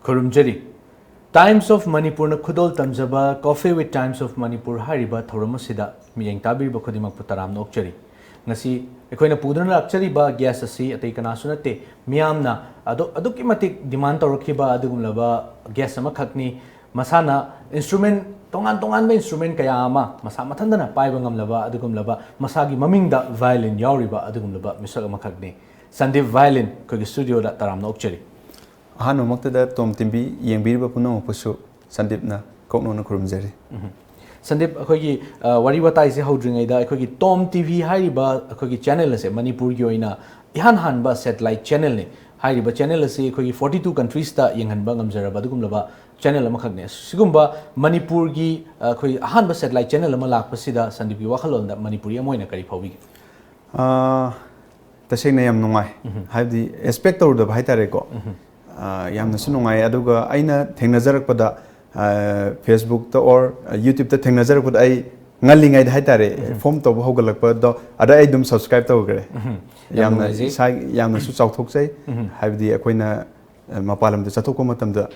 Kurumjari. Times of Manipur na khudol tamjaba Coffee with Times of Manipur hariba thoromasida miyeng tabir ba khodimak putaram na okchari. Ngasi ekoina pudana lakchari ba gas asi atei kana sunate miyamna aduki matik demand tawrakhiba adugumlaba gas ama khakni masana instrument tongan ba instrument kaya ama masa mathandana paiba ngamlaba adugumlaba masagi mamingda violin yauriba adugumlaba misak ama khakni. SANDEEP VIOLIN khoi studio da taram na okchari. Hanu maktada tom timbi yengbirba puno pusu SANDEEP na kokno na kurumjari. SANDEEP akhoi wari watai se hodringai da akhoi tom TV hariba akhoi channel ase Manipur gi oina ihan ba satellite channel ne hariba channel ase akhoi 42 countries ta yenghanba ngamjaraba dugumlaba channel ama khakne sigumba Manipur gi akhoi ba satellite channel ama lakpasida SANDEEP gi wakhalon da Manipuri amoina kari phawbi tasena yam nungai habdi expect tawda bhai tare ko yamna su nungai aduga aina thengnajarak pada Facebook ta or YouTube ta thengnajarak pada ai ngalingai dai tare form to hogalak pa do ada ai dum subscribe taw gare yamna su chauthok chai habdi akoina mapalam da chathok ko matam da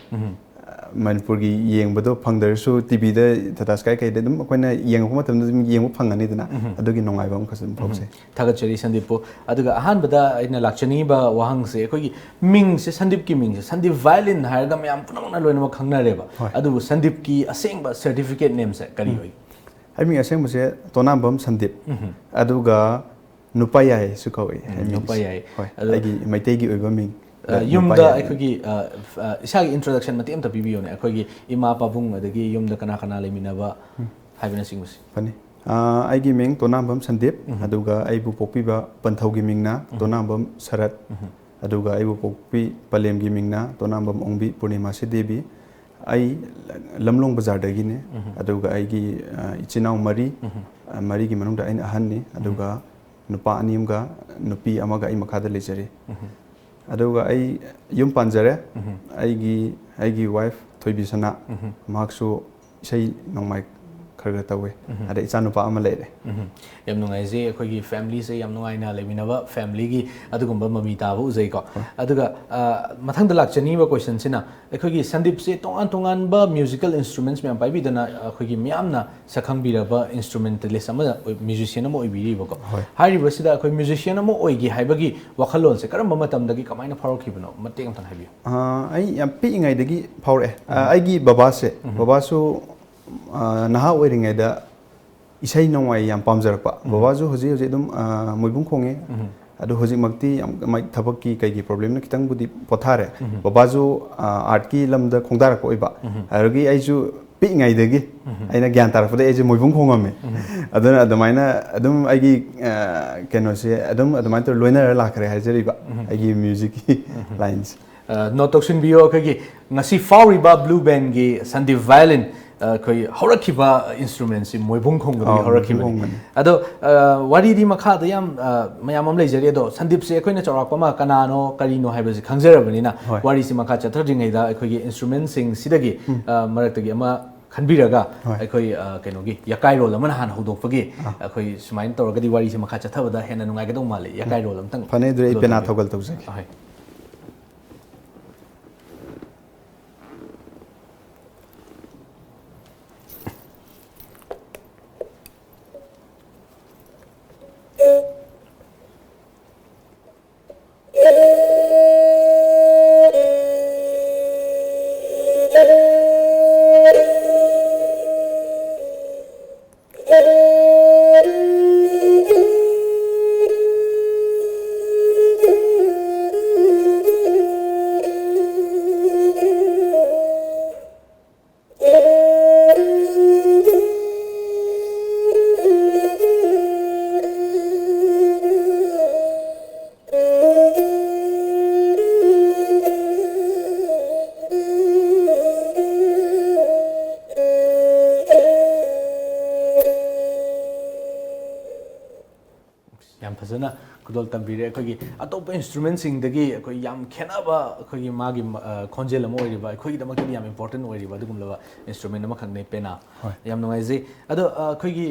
Manipur gi yengbado phangdarsu TV da Tata Sky kai dum akoina yengbu matam da yengbu phangani dana adugi nongai bam khasum phause thagachari SANDEEP po aduga ahan bada ina lakchani ba wahang se akogi ming se SANDEEP ki ming se SANDEEP VIOLIN harga myam punang na loina ma khangna reba adu SANDEEP ki aseng ba certificate name se kari hoi ai ming aseng se tonambam SANDEEP aduga nupayai su kawai nupayai agi maitei gi oiba ming yumda akogi isagi introduction mati amta bibiyo ne akogi ima pabung adagi yumda kana leminaba haibina singmusi pani aigi ming tonambam SANDEEP aduga aibu pokpiba panthaugi mingna tonambam Sarat aduga aibu pokpi palem gi mingna tonambam ongbi Purnima se debi ai lamlong bazar dagi ne aduga aigi ichinau mari gi manungda ain ahan ne aduga nupa animga nupi amaga ai makhada lejari aduga ai yum panjare aigi wife Thoibisana maksu sei nongmai kharga tawe ada ichanupa ama leire yam nungai je akhoi family se yam nungai na leminaba family gi adugumba mami tabu uzai ko aduga mathang da lakchani ba question sina akhoi SANDEEP se tongan ba musical instruments myam pai bi dana akhoi myamna sakhang biraba instrumentalist ama musician ama oibiri ba ko hari basida akhoi musician ama oigi haibagi wakhalon se karamba matam dagi kamaina pharakhibano mateng amtan habi ai yam pi ingai dagi phawre aigi baba su naha oiringai da isai nongwai yam pamjarpa babazu hoji dum moibung khonge adu hoji makti yam mai thabak ki kai gi problem na kitang budi pothare babazu art ki lamda khongdar ko iba argi aiju pi ngai degi aina gyan tar fode aiju moibung khongame adana adamaina adum aigi keno se adamaina to loiner la khare hajari ba aigi music lines no toxin bio kagi ngasi fauri ba blue band gi SANDEEP VIOLIN koi horakiba instruments moibung khong gi horakiba ado wari di makha da yam mayam am leijari ado SANDEEP se koina chorak ma kanano karino haiba ji khangjarabani na wari si makha chathadringai da koi gi instruments sing sidagi marak tagi ama khanbiraga koi keno gi yakai rol amana han hodokpagi koi sumain toragadi wari si makha chathabada hena nungai ga dong male yakai rol amtang phane dre pena thogal tawjaki yam phazana खुदोल तंबीरे अखोगी अतोप instrument सिंग दगी अखोई याम खेनाबा अखोगी मागी खोंजेल अम ओइरिबा अखोगी दमकदि याम important ओइरिबा दुगुमलबा instrument अमा खंगने पेना याम नुंगाइजे अदो अखोगी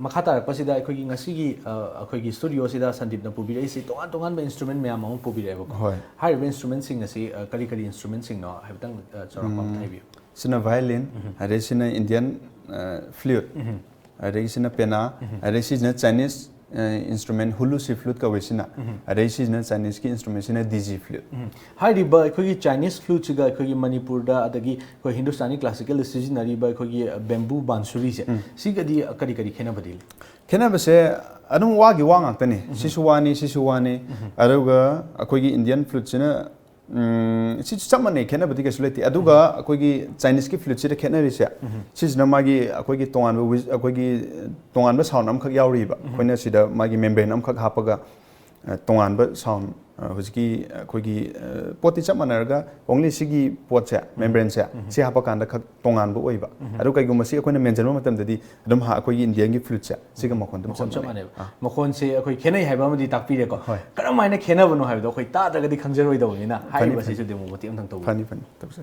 मखा तारकपसिदा अखोगी ngasiगी अखोगी स्टूडियो सिदा संदीप न पुबिरेसी तोंगान तोंगान बे इंस्ट्रूमेंट मैम अम पुबिरेबो हाइब इंस्ट्रूमेंट सिंग asi करी करी इंस्ट्रूमेंट सिंग नो हाइबतंग चौरपम थाइबियो sina violin are sina Indian flute are sina pena are sina Chinese instrument hulu si flute ka wesina are sina Chinese ki instrument sina digi flute हाइरिबा अखोगी चाइनीज फ्लूट सिगा अखोगी मणिपुर दा अदगी को हिंदुस्तानी क्लासिकल सिजनरीबा अखोगी बेम्बू बांसुरी से सिगदी करी करी खेना बदिल खेना बसे adum wagi wang aktani sisuwani aruga akogi Indian flute sina si chamane khena badi kasulati aduga akogi Chinese ki flute sida khena risa sisna magi akogi tongan ba sound am khak yauri ba koina sida magi membrane am khak hapaga tongan ba sound hujiki akogi poti chamanarga only sigi pot se membrane se si hapa kanda khak tongan ba oiba adu kai gumasi akoina mention matam dadi adum ha akogi Indian ki flute se siga makon dum chamane makon se akoi khenai haiba amadi takpi re ko karam maina khena bano haiba akoi ta daga di khangjeroi da wina haiba se su demo moti am thang to fani tabse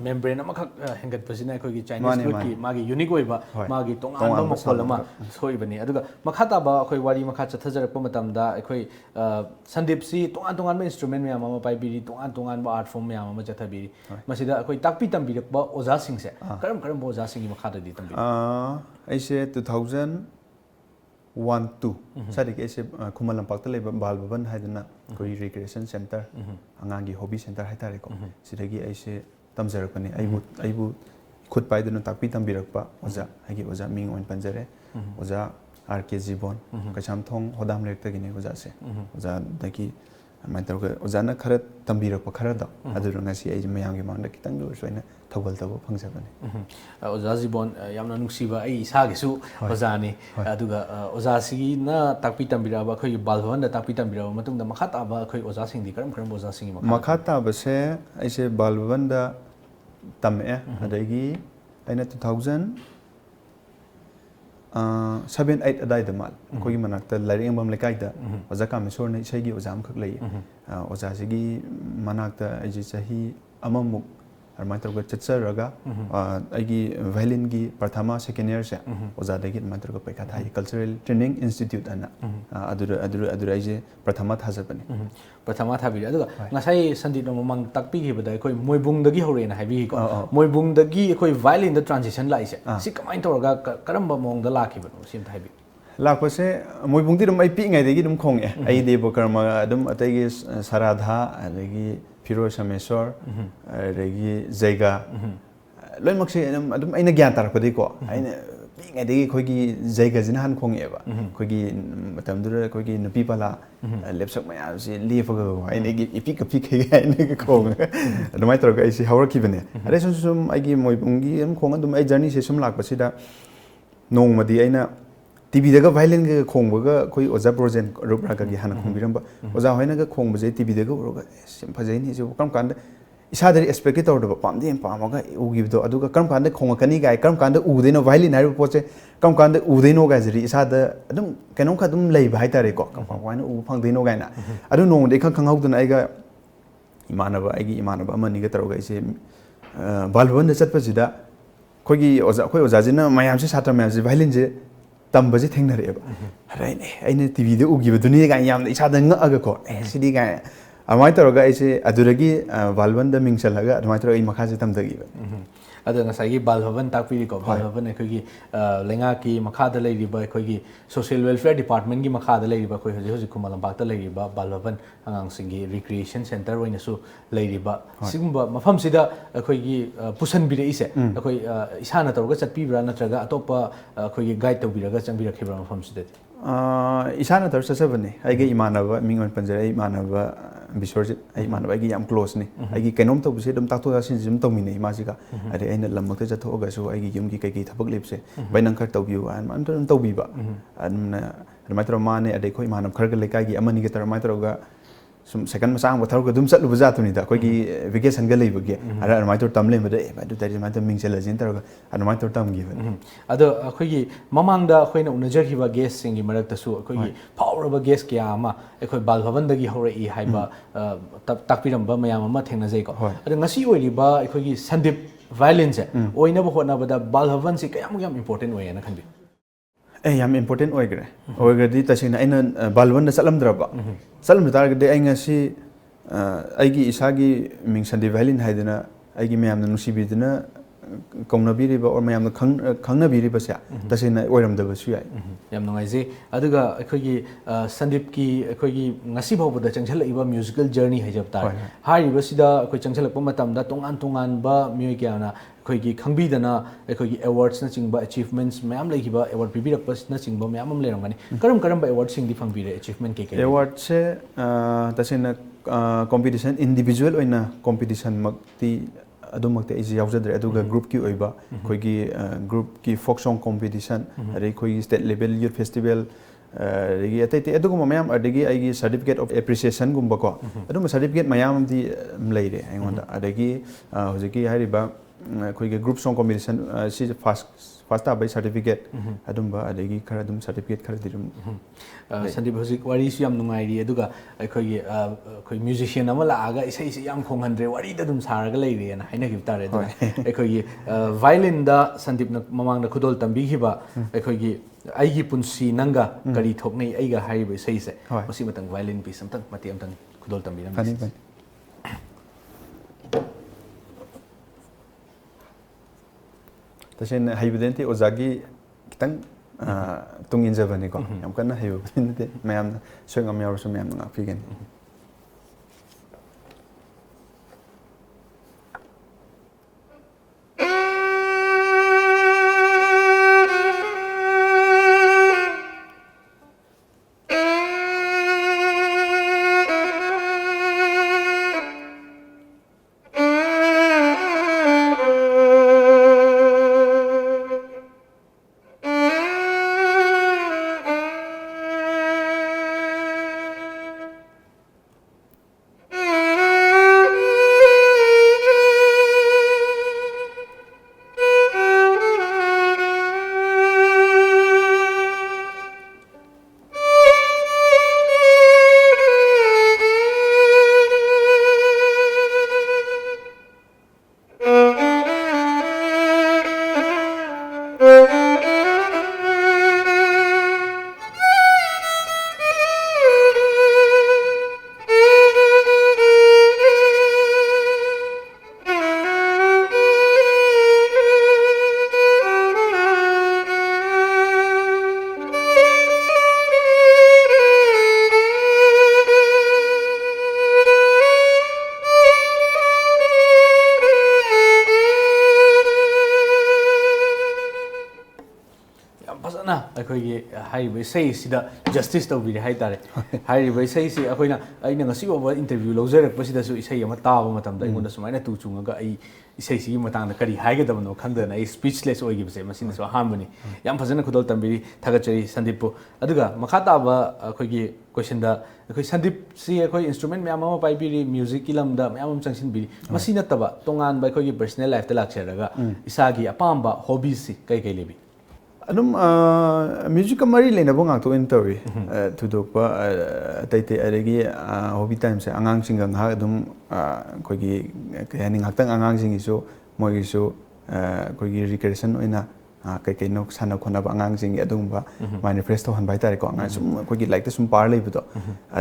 membrane amakak hengat pasina akhoi Chinese flute ki magi unique oiba magi tongan ba mokol ama soibani aduga makhata ba akhoi wari makha chathajarak pa matam da akhoi Sandeep si tongan ba instrument me ama pai biri tongan ba art form me ama chathabiri masida akhoi takpi tambirak ba oza sing se karam ba oza sing gi makha da di tambi aise 2001-2 sari ke aise Khumal lampak ta leba bal bhavan haidana koi recreation center angangi hobby center haitare ko sidagi aise tamjarakpani aibu khut paiduna takpi tambirakpa oza hagi oza ming oin panjare oza RK Jibon kacham thong hodam lekta gine oza se oza daki maitawga oza na khara tambirakpa khara da adurunga si ai mayam gi mangda kitang du soina thawal tabo phangsabani oza Jibon yamna nuksiba ai isa gisu oza ni aduga oza sigi na takpi tambiraba khoi balbhan da takpi tambiraba matungda makhata ba khoi oza sing di karam oza sing makhata ba se aise balbhan da tame adagi aina 2007-8 adai da mal koi manakta lari ambam lekai da oza kamesor na isai gi oza am khak lei oza sigi manakta aji chahi amamuk armaitawga chatsaraga aigi violin gi prathama second year se oza dagi armaitawga paikha thai cultural training institute ana adura aije prathama thajapani prathama thabiri aduga ngasai Sandeep no mang takpi gi bada koi moibung dagi hore na haibi ko moibung dagi koi violin da transition lai se si kamai toraga karamba mong da lakhi bano sim thaibi lakpase moibung ti dum ai pi ngai degi dum khong e ai de bo karma dum atai gi saradha adagi Piro Samesor adagi Zaiga loimak se adum aina gyan tarakpadi ko aina pi ngai degi khoi gi Zaiga jina han khong eba khoi gi matam dur khoi gi nupi pala lepsak maya si lefaga aina gi ipi ka pi kai aina gi khong adumai taraka ai si hawra ki bane are sum ai gi moibung gi am khong adum ai journey se sum lakpasida nong madi aina TV daga violin ga khongbaga koi oza project rubraga gi hana khongbiramba oza hoina ga khongbaje TV daga uroga sim phajaini je kam kanda isa dari expect it order pamdi pamaga ugibdo aduga kam kanda khongakani ga kam kanda udeno violin hairu poche kam kanda udeno ga jiri isa da adum kenom kha dum lei bai tare ko kam waina u phangdeno ga na adu nong de khang khanghauduna aiga imanaba amani ga taroga ise balbon da chatpasida khogi oza jina mayam se satra mayam se violin je tambaje thengnare eba raine aina TV de ugi beduni ga yam isa da nga aga ko sidi ga ꯑꯗꯨꯃꯥꯏꯅ ꯇꯧꯔꯒ ꯑꯩꯁꯦ ꯑꯗꯨꯗꯒꯤ ꯕꯥꯜꯕꯟꯗ ꯃꯤꯡ ꯆꯜꯂꯒ ꯑꯗꯨꯃꯥꯏꯅ ꯇꯧꯔꯒ ꯑꯩ ꯃꯈꯥꯁꯦ ꯇꯝꯊꯈꯤꯕ ꯑꯗꯣ ꯉꯁꯥꯏꯒꯤ ꯕꯥꯜ ꯚꯕꯟ ꯇꯥꯛꯄꯤꯔꯤꯀꯣ ꯕꯥꯜ ꯚꯕꯟ ꯑꯩꯈꯣꯏꯒꯤ ꯂꯩꯉꯥꯛꯀꯤ ꯃꯈꯥꯗ ꯂꯩꯔꯤꯕ ꯑꯩꯈꯣꯏꯒꯤ ꯁꯣꯁꯤꯌꯦꯜ ꯋꯦꯜꯐꯤꯌꯔ ꯗꯤꯄꯥꯔꯠꯃꯦꯟꯒꯤ ꯃꯈꯥꯗ ꯂꯩꯔꯤꯕ ꯑꯩꯈꯣꯏ ꯍꯧꯖꯤꯛ ꯍꯧꯖꯤꯛ ꯈꯨꯃꯟ ꯂꯝꯄꯥꯛꯇ ꯂꯩꯔꯤꯕ ꯕꯥꯜ ꯚꯕꯟ ꯑꯉꯥꯡꯁꯤꯡꯒꯤ ꯔꯤꯀ꯭रिꯌꯦꯁꯟ ꯁꯦꯟꯇꯔ ꯑꯣꯏꯅꯁꯨ ꯂꯩꯔꯤꯕ ꯁꯤꯒꯨꯝꯕ ꯃꯐꯝꯁꯤꯗ ꯑꯩꯈꯣꯏꯒꯤ ꯄꯨꯁꯟꯕꯤꯔꯛꯏꯁꯦ ꯑꯩꯈꯣꯏ ꯏꯁꯥꯅ ꯇꯧꯔꯒ ꯆꯠꯄꯤꯕ꯭ꯔꯥ ꯅꯠꯇ꯭ꯔꯒ ꯑꯇꯣꯞꯄ ꯑꯩꯈꯣꯏꯒꯤ ꯒꯥꯏꯗ ꯇꯧꯕꯤꯔꯒ ꯆꯪꯕꯤꯔꯛꯈꯤꯕ꯭ꯔꯥ ꯃꯐꯝꯁꯤꯗꯗꯤ ꯏꯁꯥꯅ ꯇꯧꯔ ꯆꯠꯆꯕꯅꯤ ꯑꯩꯒꯤ ꯏꯃꯥꯟꯅꯕ ꯃꯤꯡ ꯑꯣꯏꯅ ꯄꯟꯖꯔꯦ ꯑꯩ ꯏꯃꯥꯟꯅꯕ ꯕꯤꯁ꯭ꯋꯔꯖꯤꯠ ꯑꯩ ꯏꯃꯥꯟꯅꯕ ꯑꯩꯒꯤ ꯌꯥꯝ ꯀ꯭ꯂꯣꯁꯅꯤ ꯑꯩꯒꯤ ꯀꯩꯅꯣꯝ ꯇꯧꯕꯁꯦ ꯑꯗꯨꯝ ꯇꯥꯛꯊꯣꯛ ꯇꯥꯛꯁꯤꯟꯁꯦ ꯑꯗꯨꯝ ꯇꯧꯃꯤꯟꯅꯩ ꯃꯥꯁꯤꯒ ꯑꯗꯩ ꯑꯩꯅ ꯂꯝꯃꯛꯇ ꯆꯠꯊꯣꯛꯑꯒꯁꯨ ꯑꯩꯒꯤ ꯌꯨꯝꯒꯤ ꯀꯩꯀꯩ ꯊꯕꯛ ꯂꯩꯕꯁꯦ ꯚꯥꯏ ꯅꯪ ꯈꯔ ꯇꯧꯕꯤꯌꯨ ꯍꯥꯏꯅ ꯑꯗꯨꯝ ꯇꯧꯕꯤꯕ ꯑꯗꯨꯃꯥꯏꯅ ꯇꯧꯔꯒ ꯃꯥꯅꯦ ꯑꯗꯩ ꯑꯩꯈꯣꯏ ꯏꯃꯥꯟꯅꯕ ꯈꯔꯒ ꯂꯩꯀꯥꯏꯒꯤ ꯑꯃꯅꯤꯒ ꯇꯧꯔꯒ ꯑꯗꯨꯃꯥꯏꯅ ꯇꯧꯔꯒ ꯁꯨꯝ ꯁꯥꯏꯀꯜ ꯃꯆꯥ ꯑꯃ ꯊꯧꯔꯒ ꯑꯗꯨꯝ ꯆꯠꯂꯨꯕ ꯖꯥꯠꯇꯨꯅꯤꯗ ꯑꯩꯈꯣꯏꯒꯤ ꯚꯦꯀꯦꯁꯟꯒ ꯂꯩꯕꯒꯤ ꯑꯗꯨꯃꯥꯏꯅ ꯇꯧꯔ ꯇꯝ ꯂꯩꯔꯝꯕꯗ ꯑꯗꯨ ꯇꯥꯔꯗꯤ ꯑꯗꯨꯃꯥꯏꯅ ꯇꯧꯔ ꯃꯤꯡ ꯆꯜꯂꯁꯤꯅ ꯇꯧꯔꯒ ꯑꯗꯨꯃꯥꯏꯅ ꯇꯧꯔ ꯇꯝꯈꯤꯕꯅꯤ ꯑꯗꯣ ꯑꯩꯈꯣꯏꯒꯤ ꯃꯃꯥꯡꯗ ꯑꯩꯈꯣꯏꯅ ꯎꯅꯖꯈꯤꯕ ꯒꯦꯁꯁꯤꯡꯒꯤ ꯃꯔꯛꯇꯁꯨ ꯑꯩꯈꯣꯏꯒꯤ ꯐꯥꯎꯔꯕ ꯒꯦꯁ ꯀꯌꯥ ꯑꯃ ꯑꯩꯈꯣꯏ ꯕꯥꯜ ꯚꯕꯟꯗꯒꯤ ꯍꯧꯔꯛꯏ ꯍꯥꯏꯕ ꯇꯥꯛꯄꯤꯔꯝꯕ ꯃꯌꯥꯝ ꯑꯃ ꯊꯦꯡꯅꯖꯩꯀꯣ ꯑꯗꯣ ꯉꯁꯤ ꯑꯣꯏꯔꯤꯕ ꯑꯩꯈꯣꯏꯒꯤ ꯁꯟꯗꯤꯞ ꯚꯥꯏꯂꯤꯟꯁꯦ ꯑꯣꯏꯅꯕ ꯍꯣꯠꯅꯕꯗ ꯕꯥꯜ ꯚꯕꯟꯁꯤ ꯀꯌꯥꯃꯨꯛ ꯌꯥꯝ ꯏꯝꯄꯣꯔꯇꯦꯟ ꯑꯣꯏꯌꯦꯅ ꯈꯟꯕꯤ ꯌꯥꯝ ꯏꯝꯄꯣꯔꯇꯦꯟ ꯑꯣꯏꯈ꯭ꯔꯦ ꯑꯣꯏꯈ꯭ꯔꯗꯤ ꯇꯁꯦꯡꯅ ꯑꯩꯅ ꯕꯥꯜꯕꯟꯗ ꯆꯠꯂꯝꯗ꯭ꯔꯕ ꯆꯠꯂꯝꯗ ꯇꯥꯔꯒꯗꯤ ꯑꯩ ꯉꯁꯤ ꯑꯩꯒꯤ ꯏꯁꯥꯒꯤ ꯃꯤꯡ ꯁꯟꯗꯤꯞ ꯚꯥꯏꯂꯤꯟ ꯍꯥꯏꯗꯅ ꯑꯩꯒꯤ ꯃꯌꯥꯝꯅ ꯅꯨꯡꯁꯤꯕꯤꯗꯨꯅ ꯀꯧꯅꯕꯤꯔꯤꯕ ꯑꯣꯔ ꯃꯌꯥꯝꯅ ꯈꯪꯅꯕꯤꯔꯤꯕꯁꯦ ꯇꯁꯦꯡꯅ ꯑꯣꯏꯔꯝꯗꯕꯁꯨ ꯌꯥꯏ ꯌꯥꯝ ꯅꯨꯡꯉꯥꯏꯖꯩ ꯑꯗꯨꯒ ꯑꯩꯈꯣꯏꯒꯤ ꯁꯟꯗꯤꯞꯀꯤ ꯑꯩꯈꯣꯏꯒꯤ ꯉꯁꯤ ꯐꯥꯎꯕꯗ ꯆꯪꯁꯤꯜꯂꯛꯏꯕ म्यूजिकल ꯖꯔꯅꯤ ꯍꯥꯏꯖꯕ ꯇꯥꯔꯦ ꯍꯥꯏꯔꯤꯕꯁꯤꯗ ꯑꯩꯈꯣꯏ ꯆꯪꯁꯤꯜꯂꯛꯄ ꯃꯇꯝꯗ ꯇꯣꯉꯥꯟ ꯇꯣꯉꯥꯟꯕ ꯃꯤꯑꯣꯏ ꯀꯌꯥꯅ ꯑꯩꯈꯣꯏꯒꯤ ꯈꯪꯕꯤꯗꯅ ꯑꯩꯈꯣꯏꯒꯤ ꯑꯦꯋꯥꯔꯗꯁꯅꯆꯤꯡꯕ ꯑꯦꯆꯤꯚꯃꯦꯟꯠꯁ ꯃꯌꯥꯝ ꯂꯩꯈꯤꯕ ꯑꯦꯋꯥꯔꯗ ꯄꯤꯕꯤꯔꯛꯄꯅꯆꯤꯡꯕ ꯃꯌꯥꯝ ꯑꯃ ꯂꯩꯔꯝꯒꯅꯤ ꯀꯔꯝꯕ ꯑꯦꯋꯥꯔꯗꯁꯤꯡꯗꯤ ꯐꯪꯕꯤꯔꯦ ꯑꯦꯆꯤꯚꯃꯦꯟꯠ ꯀꯩꯀꯩ ꯑꯦꯋꯥꯔꯗꯁꯦ ꯇꯁꯦꯡꯅ ꯀꯣꯝꯄꯤꯇꯤꯁꯟ ꯏꯟꯗꯤꯕꯤꯖꯨꯋꯦꯜ ꯑꯣꯏꯅ ꯀꯣꯝꯄꯤꯇꯤꯁꯟꯃꯛꯇꯤ ꯑꯗꯨꯃꯛꯇꯤ ꯑꯩꯁꯦ ꯌꯥꯎꯖꯗ꯭ꯔꯦ ꯑꯗꯨꯒ ꯒ꯭ꯔꯨꯞꯀꯤ ꯑꯣꯏꯕ ꯑꯩꯈꯣꯏꯒꯤ ꯒ꯭ꯔꯨꯞꯀꯤ ꯐꯣꯛ ꯁꯣꯡ ꯀꯣꯝꯄꯤꯇꯤꯁꯟ ꯑꯗꯩ ꯑꯩꯈꯣꯏꯒꯤ ꯁ꯭ꯇꯦꯠ ꯂꯦꯚꯦꯜ ꯌꯨꯠ ꯐꯦꯁꯇꯤꯚꯦꯜ ꯑꯗꯒꯤ ꯑꯇꯩ ꯑꯇꯩ ꯑꯗꯨꯒꯨꯝꯕ ꯃꯌꯥꯝ ꯑꯗꯒꯤ ꯑꯩꯒꯤ ꯁꯥꯔꯇꯤꯐꯤꯀꯦꯠ ꯑꯣꯐ ꯑꯦꯄ꯭ꯔꯤꯁꯤꯌꯦꯁꯟꯒꯨꯝꯕꯀꯣ ꯑꯗꯨꯝꯕ ꯁꯥꯔꯇꯤꯐꯤꯀꯦꯠ ꯃꯌꯥꯝ ꯑꯃꯗꯤ ꯂꯩꯔꯦ ꯑꯩꯉꯣꯟꯗ ꯑꯗꯒꯤ ꯍꯧꯖꯤꯛꯀꯤ ꯍꯥꯏꯔꯤꯕ ꯑꯩꯈꯣꯏꯒꯤ ꯒ꯭ꯔꯨꯞ ꯁꯣꯡ ꯀꯣꯝꯄꯤꯇꯤꯁꯟ ꯁꯤꯁꯦ ꯐꯥꯔꯁ ꯇꯥꯕꯒꯤ ꯁꯥꯔꯇꯤꯐꯤꯀꯦꯠ ꯑꯗꯨꯝꯕ ꯑꯗꯒꯤ ꯈꯔ ꯑꯗꯨꯝ ꯁꯥꯔꯇꯤꯐꯤꯀꯦꯠ ꯈꯔꯗꯤ ꯑꯗꯨꯝ ꯁꯟꯗꯤꯞ ꯍꯧꯖꯤꯛ ꯋꯥꯔꯤꯁꯨ ꯌꯥꯝ ꯅꯨꯡꯉꯥꯏꯔꯤ ꯑꯗꯨꯒ ꯑꯩꯈꯣꯏ ꯃ꯭ꯌꯨꯖꯤꯁꯤꯌꯥꯟ ꯑꯃ ꯂꯥꯛꯑꯒ ꯏꯁꯩꯁꯤ ꯌꯥꯝ ꯈꯣꯡꯍꯟꯗ꯭ꯔꯦ ꯋꯥꯔꯤꯗ ꯑꯗꯨꯝ ꯁꯥꯔꯒ ꯂꯩꯔꯦꯅ ꯍꯥꯏꯅꯈꯤꯕ ꯇꯥꯔꯦ ꯑꯗꯨꯅ ꯑꯩꯈꯣꯏꯒꯤ ꯚꯥꯏꯂꯤꯟꯗ ꯁꯟꯗꯤꯞꯅ ꯃꯃꯥꯡꯗ ꯈꯨꯗꯣꯜ ꯇꯝꯕꯤꯈꯤꯕ ꯑꯩꯈꯣꯏꯒꯤ ꯑꯩꯒꯤ ꯄꯨꯟꯁꯤ ꯅꯪꯒ ꯀꯔꯤ ꯊꯣꯛꯅꯩ ꯑꯩꯒ ꯍꯥꯏꯔꯤꯕ ꯏꯁꯩꯁꯦ ꯃꯁꯤ ꯃꯇꯪ ꯚꯥꯏꯂꯤꯟ ꯄꯤꯁ ꯑꯝꯇꯪ ꯃꯇꯦꯛ ꯑꯝꯇꯪ ꯈꯨꯗꯣꯜ ꯇꯝꯕꯤꯔꯝꯃꯤ तसें हईबदेंती ओजागी खितंग तुंग इंजबने को यम कन्ना हईबदेंती मैम सोंगम यावरसु मैम नाफिगन ꯐꯖꯅ ꯑꯩꯈꯣꯏꯒꯤ ꯍꯥꯏꯔꯤꯕ ꯏꯁꯩꯁꯤꯗ ꯖꯁꯇꯤꯁ ꯇꯧꯕꯤꯔꯦ ꯍꯥꯏꯇꯥꯔꯦ ꯍꯥꯏꯔꯤꯕ ꯏꯁꯩꯁꯤ ꯑꯩꯈꯣꯏꯅ ꯑꯩꯅ ꯉꯁꯤ ꯐꯥꯎꯕ ꯏꯟꯇꯔꯚ꯭ꯌꯨ ꯂꯧꯖꯔꯛꯄꯁꯤꯗꯁꯨ ꯏꯁꯩ ꯑꯃ ꯇꯥꯕ ꯃꯇꯝꯗ ꯑꯩꯉꯣꯟꯗ ꯁꯨꯃꯥꯏꯅ ꯇꯨ ꯆꯨꯡꯉꯒ ꯑꯩ ꯏꯁꯩꯁꯤꯒꯤ ꯃꯇꯥꯡꯗ ꯀꯔꯤ ꯍꯥꯏꯒꯗꯕꯅꯣ ꯈꯪꯗꯅ ꯑꯩ ꯁ꯭ꯄꯤꯆꯂꯦꯁ ꯑꯣꯏꯈꯤꯕꯁꯦ ꯃꯁꯤꯅꯁꯨ ꯑꯍꯥꯟꯕꯅꯤ ꯌꯥꯝ ꯐꯖꯅ ꯈꯨꯗꯣꯜ ꯇꯝꯕꯤꯔꯤ ꯊꯥꯒꯠꯆꯔꯤ ꯁꯟꯗꯤꯞꯄꯨ ꯑꯗꯨꯒ ꯃꯈꯥ ꯇꯥꯕ ꯑꯩꯈꯣꯏꯒꯤ ꯀꯣꯏꯁꯟꯗ ꯑꯩꯈꯣꯏ ꯁꯟꯗꯤꯞꯁꯤ ꯑꯩꯈꯣꯏ ꯏꯟꯁꯇ꯭ꯔꯨꯃꯦꯟ ꯃꯌꯥꯝ ꯑꯃ ꯄꯥꯏꯕꯤꯔꯤ म्यूजिक ꯂꯝꯗ ꯃꯌꯥꯝ ꯑꯃ ꯆꯪꯁꯤꯟꯕꯤꯔꯤ ꯃꯁꯤ ꯅꯠꯇꯕ ꯇꯣꯉꯥꯟꯕ ꯑꯩꯈꯣꯏꯒꯤ ꯄꯔꯁꯣꯅꯦल ꯂꯥꯏꯐꯇ ꯂꯥꯛꯆꯔꯒ ꯏꯁꯥꯒꯤ ꯑꯄꯥꯝꯕ ꯍꯣꯕꯤꯁꯤ ꯀꯩ ꯀꯩ ꯂꯩꯕꯤ ꯑꯗꯨꯝ म्यूजिक मरी लेनबो ngak to in tawi thudokpa atai adagi hobby time se angang singa ngak adum koigi kayani ngak tang angang singi so moi so koigi recreation oina kay kay no sana khona ba angang sing adungba mind refresh to han bai tare ko angang sum ko gi like sum par lei budo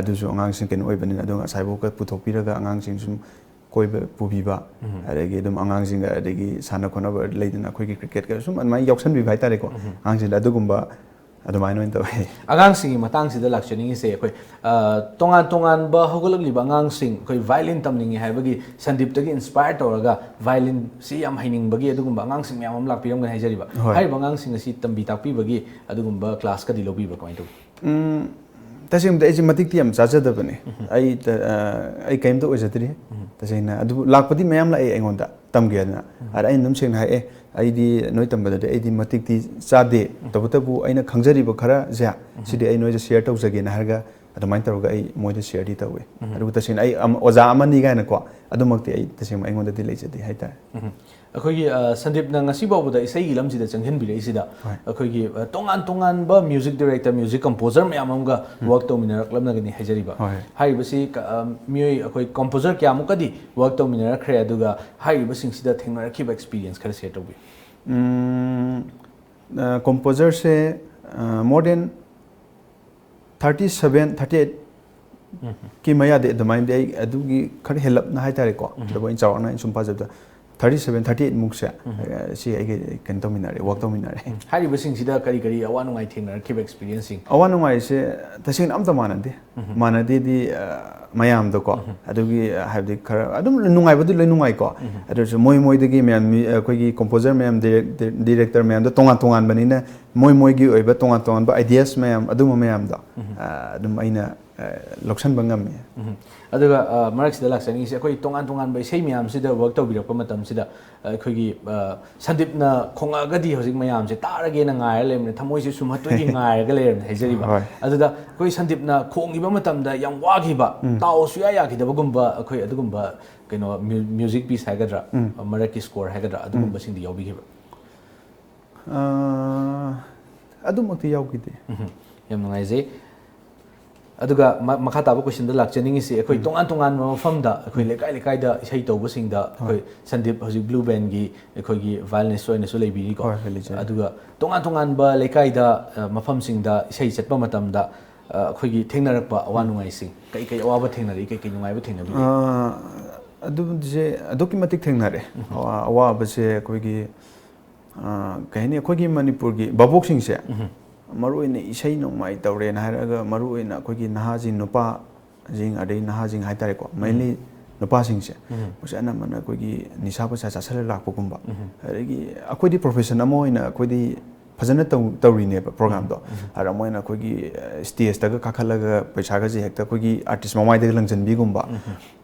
adu ju angang sing ken oi bani adung sai bo ka puthok piraga angang sing sum koi ba pubi ba adagi dum angang sing adagi sana khona ba leidina khoi gi cricket ka sum anmai yoksan bi bai tare ko angang sing adugumba adumai no into agang sing matang sida lakchani se khoi tongan tongan ba hogolagli ba angang sing khoi violin tamning haibagi Sandeep tagi inspire tawraga violin si yam haining bagi adugumba angang sing yam am lakpiram ga haijari ba hai ba angang sing si tambi takpi bagi adugumba class ka dilobi ba kain to tasing da eji matik tiam chacha da bane ai kaim to ojatri tasing na adu lakpadi mayam la ai ngonda tamge na ar ai num sing hai ai di noi tamba da ai di matik ti chade tabutabu aina khangjari ba khara ja sidi ai noi ja share tau jage na harga adamain taruga ai moi da share di tawe adu tasing ai oja amani ga na ko adumakti ai tasing ai ngonda di leijadi hai ta अखोगी Sandeep ना ngasi babu da isai gilam sida changhin bi rei sida अखोगी tongan tongan ba music director music composer me amam ga work to minar club na gani hajari ba hai basi mioi अखोई composer kya mu kadi work to minar khre aduga hai basing sida thengna rakhi ba experience khare share to bi composer se more than 37 38 ki maya de domain de adugi khar help na hai tare ko do in chaw na sum pa jab 37 38 muk se si ai kan to minare work to minare hari basing sida kari kari awan ngai thengna rakhi ba experiencing awan ngai se tasing am ta manade di mayam do ko adugi habdi khara adum nungai badu loi nungai ko adu moi moi de gi mem koi gi composer mem director mem do tongan tongan bani na moi gi oiba tongan tongan ba ideas mem adum mem do adum aina loksan bangam me aduga marak sida laksani se koi tongan tongan bai sei myam sida work to birak pa matam sida khoi gi Sandeep na khonga ga di hojik mayam se tarage na ngai lemne thamoi se sum hatoi gi ngai ga lerem haijari ba aduda koi Sandeep na khongi ba matam da yam wa gi ba taw su ya ki da bagumba khoi adugumba kaino music piece hagadra marak ki score hagadra adugumba sing di yobi gi ba adumakti yawgi de yam ngai je aduga makha taba question da lakchani ngi se khoi tongan tongan mafam da khoi lekai da isai tawba sing da khoi Sandeep hoji blue band gi khoi gi violence soine so lebi ni ko aduga tongan tongan ba lekai da mafam sing da isai chatpa matam da khoi gi thengnarak ba awan ngai sing kai kai awa ba thengnari kai kai ngai ba thengnabi adu je aduki matik thengnare awa ba se khoi gi kai ni khoi gi Manipur gi babok sing se maruina isai nongmai tawre na haraga maruina khoi naha jing nupa jing adai naha jing hai tare ko mainly nupa sing se musana mana khoi nisa pa cha sala lak po gumba arigi akhoi di profession amo ina khoi di phajana tawri ne program do ara moina khoi stage ta ka khalaga paisa ga je hekta khoi artist mamai de langjan bi gumba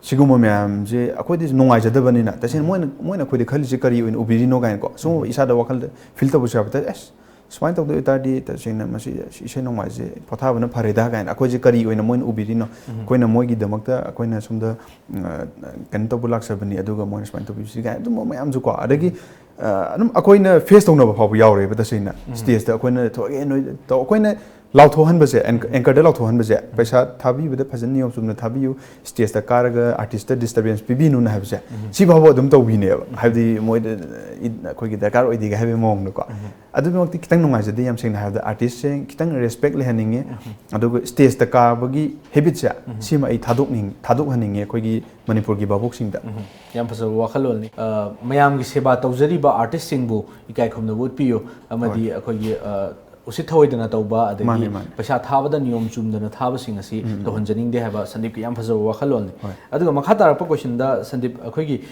siguma myam je akhoi di nongai jadabani na tasin moina khoi di khali je kari in ubiri no gain ko so isa da wakal feel ta bu cha ta es Smile to the Tadi, touching them, she no was Potavana Parida and Akojikari when a moon ubirino, Queen a mogi the Mokta, Queen from the Cantobulak Sabani, Aduga Monis Point of View, the moment I'm Zuka, Adagi, Aquina face on over Yauri, but the same stays the Aquina to again, the Aquina Loud to Hanbase and Cardella to Hanbase, Pesha Tabi with the Pazani from the Tabiu, stays the Karaga, artistic disturbance, Bibino have said. See how them to win have the more quick the car or the heavy mong. I don't know the noise the I'm saying have the artist saying Kitang respect Lehaning, and stays the car buggy habits, Sima a Taduk Haning, Kogi Manipur Giba boxing that. Yampasa Wakaloni, Mayam Seba Tozeriba artist singbo, Ikai from the wood pio, Amadi Kogi. Usithoi dana tauba adagi pasha thabada niyom chum dana thaba sing asi to honjaning de haba Sandeep ki yam phajaw wakhalon aduga makha tarapa question da Sandeep akhoi gi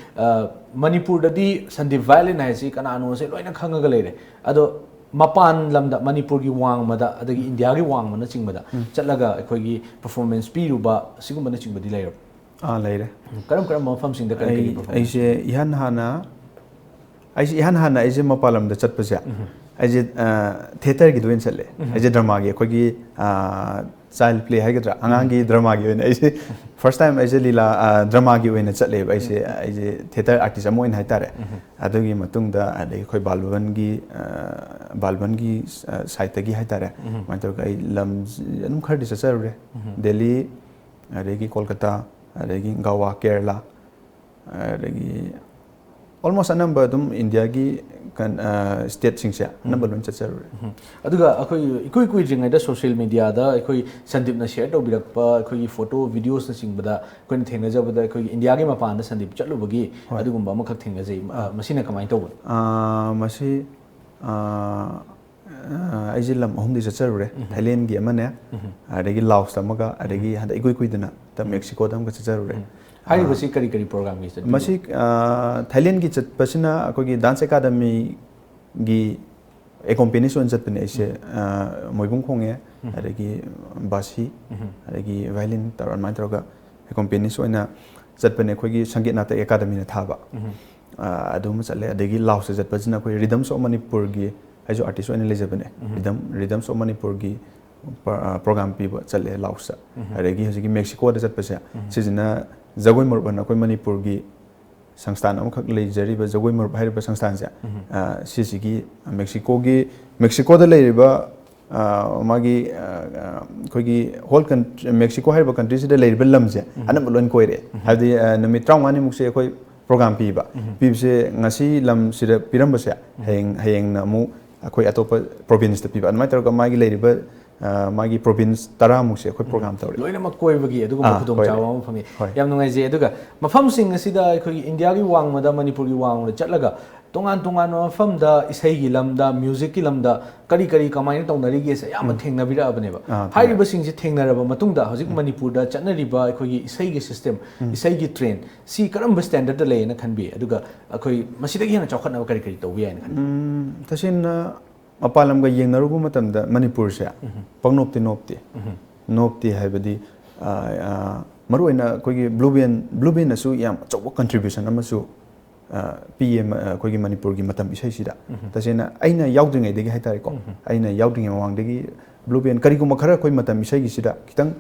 Manipur da di Sandeep violin hai si kana anu se loina khangaga leire ado mapan lamda Manipur gi wang mada adagi India gi wang mana chingmada chatlaga akhoi gi performance piruba sigumba na chingba di leire leire karam mafam sing da kari aise ihan hana aise mapalam da chatpasa aise theater gi doin challe aise drama gi khoi gi child play hagadra angang gi drama gi aise first time aise lila drama gi oina challe aise theater artist amo in haitare adugi matung da adai khoi balban gi site gi haitare mator kai lam anum khar dis sarure Delhi adagi Kolkata adagi Goa Kerala adagi almost a number of India gi state singse number lon chacharure aduga akoi ikoi koi jingai da social media da akoi Sandeep na share tobirakpa akoi photo videos na singbada akoi thengna jabada akoi India gi mapan da Sandeep chalubagi adugumba amakak thengna jai masina kamai tawon masi aiji lam ahum di chacharure Thailand gi amane adagi Laos tamaga adagi handa ikoi koi dana ta Mexico tam ga chacharure hari basi kari kari program gi chat masi Thailand gi chat pasina akoi gi dance academy gi accompany son chat pene ise moibung khonge adagi basi adagi violin taran mai troga accompany soina chat pene akoi gi sangeet nata academy na thaba adum chatle adagi Laos chat pasina akoi rhythms of Manipur gi ajo artist oine lejabane rhythms of Manipur gi program piba chatle Laos adagi hojigi Mexico da chat pasa sijina jagoi morban akoi Manipur gi sangstan amkhak leijariba jagoi morba hariba sangstan ja sisigi Mexico da leiriba magi koigi whole country Mexico hariba country sida leiriba lamje anam lon koire hadi nami 35 mukse akoi program piba pibse ngasi lam sida piramba se hayeng na mu akoi atopa province da piba anmai targa magi leiriba magi province tara mukse akoi program tawre loina mak koi bagi aduga khudong chawa ma phangi yam nungai je aduga mafam sing asida akoi India gi wangma da Manipur gi wangma chatlaga tongan tongan mafam da isai gi lamda music gi lamda kari kari kamai tawnari ge sa yam thengna bira abane ba hairi ba sing je thengna raba matungda hojik Manipur da chatnari ba akoi gi isai gi system isai gi train si karam ba standard da leina khanbi aduga akoi masida gi hena chawkhatna kari kari tawbi ai khan tasin mapalam ga yengnarubu matamda Manipur se pangnopti nopti haibadi maruina koigi blue bean asu yam chawa contribution amasu PM koigi Manipur gi matam isai sida tasena aina yaudringai degi haitare ko aina yaudringai mawang degi blue bean kari ko makhara koi matam isai gi sida kitang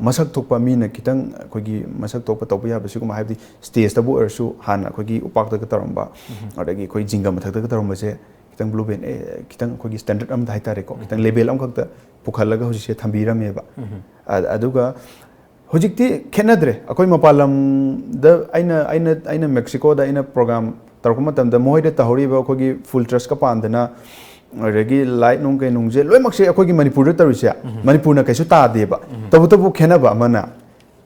masak thokpa mina kitang koigi masak thokpa tawba ya basi ko haibdi stage tabu ersu hana koigi upak ta taramba adagi koi jinga mathak ta taramba se kitang blue band kitang koigi standard am haitare ko kitang level am khakta pukhalaga hoji se thambirame ba aduga hojikti khenadre akoi mapalam da aina Mexico da aina program tarkuma tam da moide tahori ba koigi full trust ka pandana regi light nong kai nongje loi makse akoigi Manipur da tarusia Manipur na kaisu ta de ba tabu khenaba mana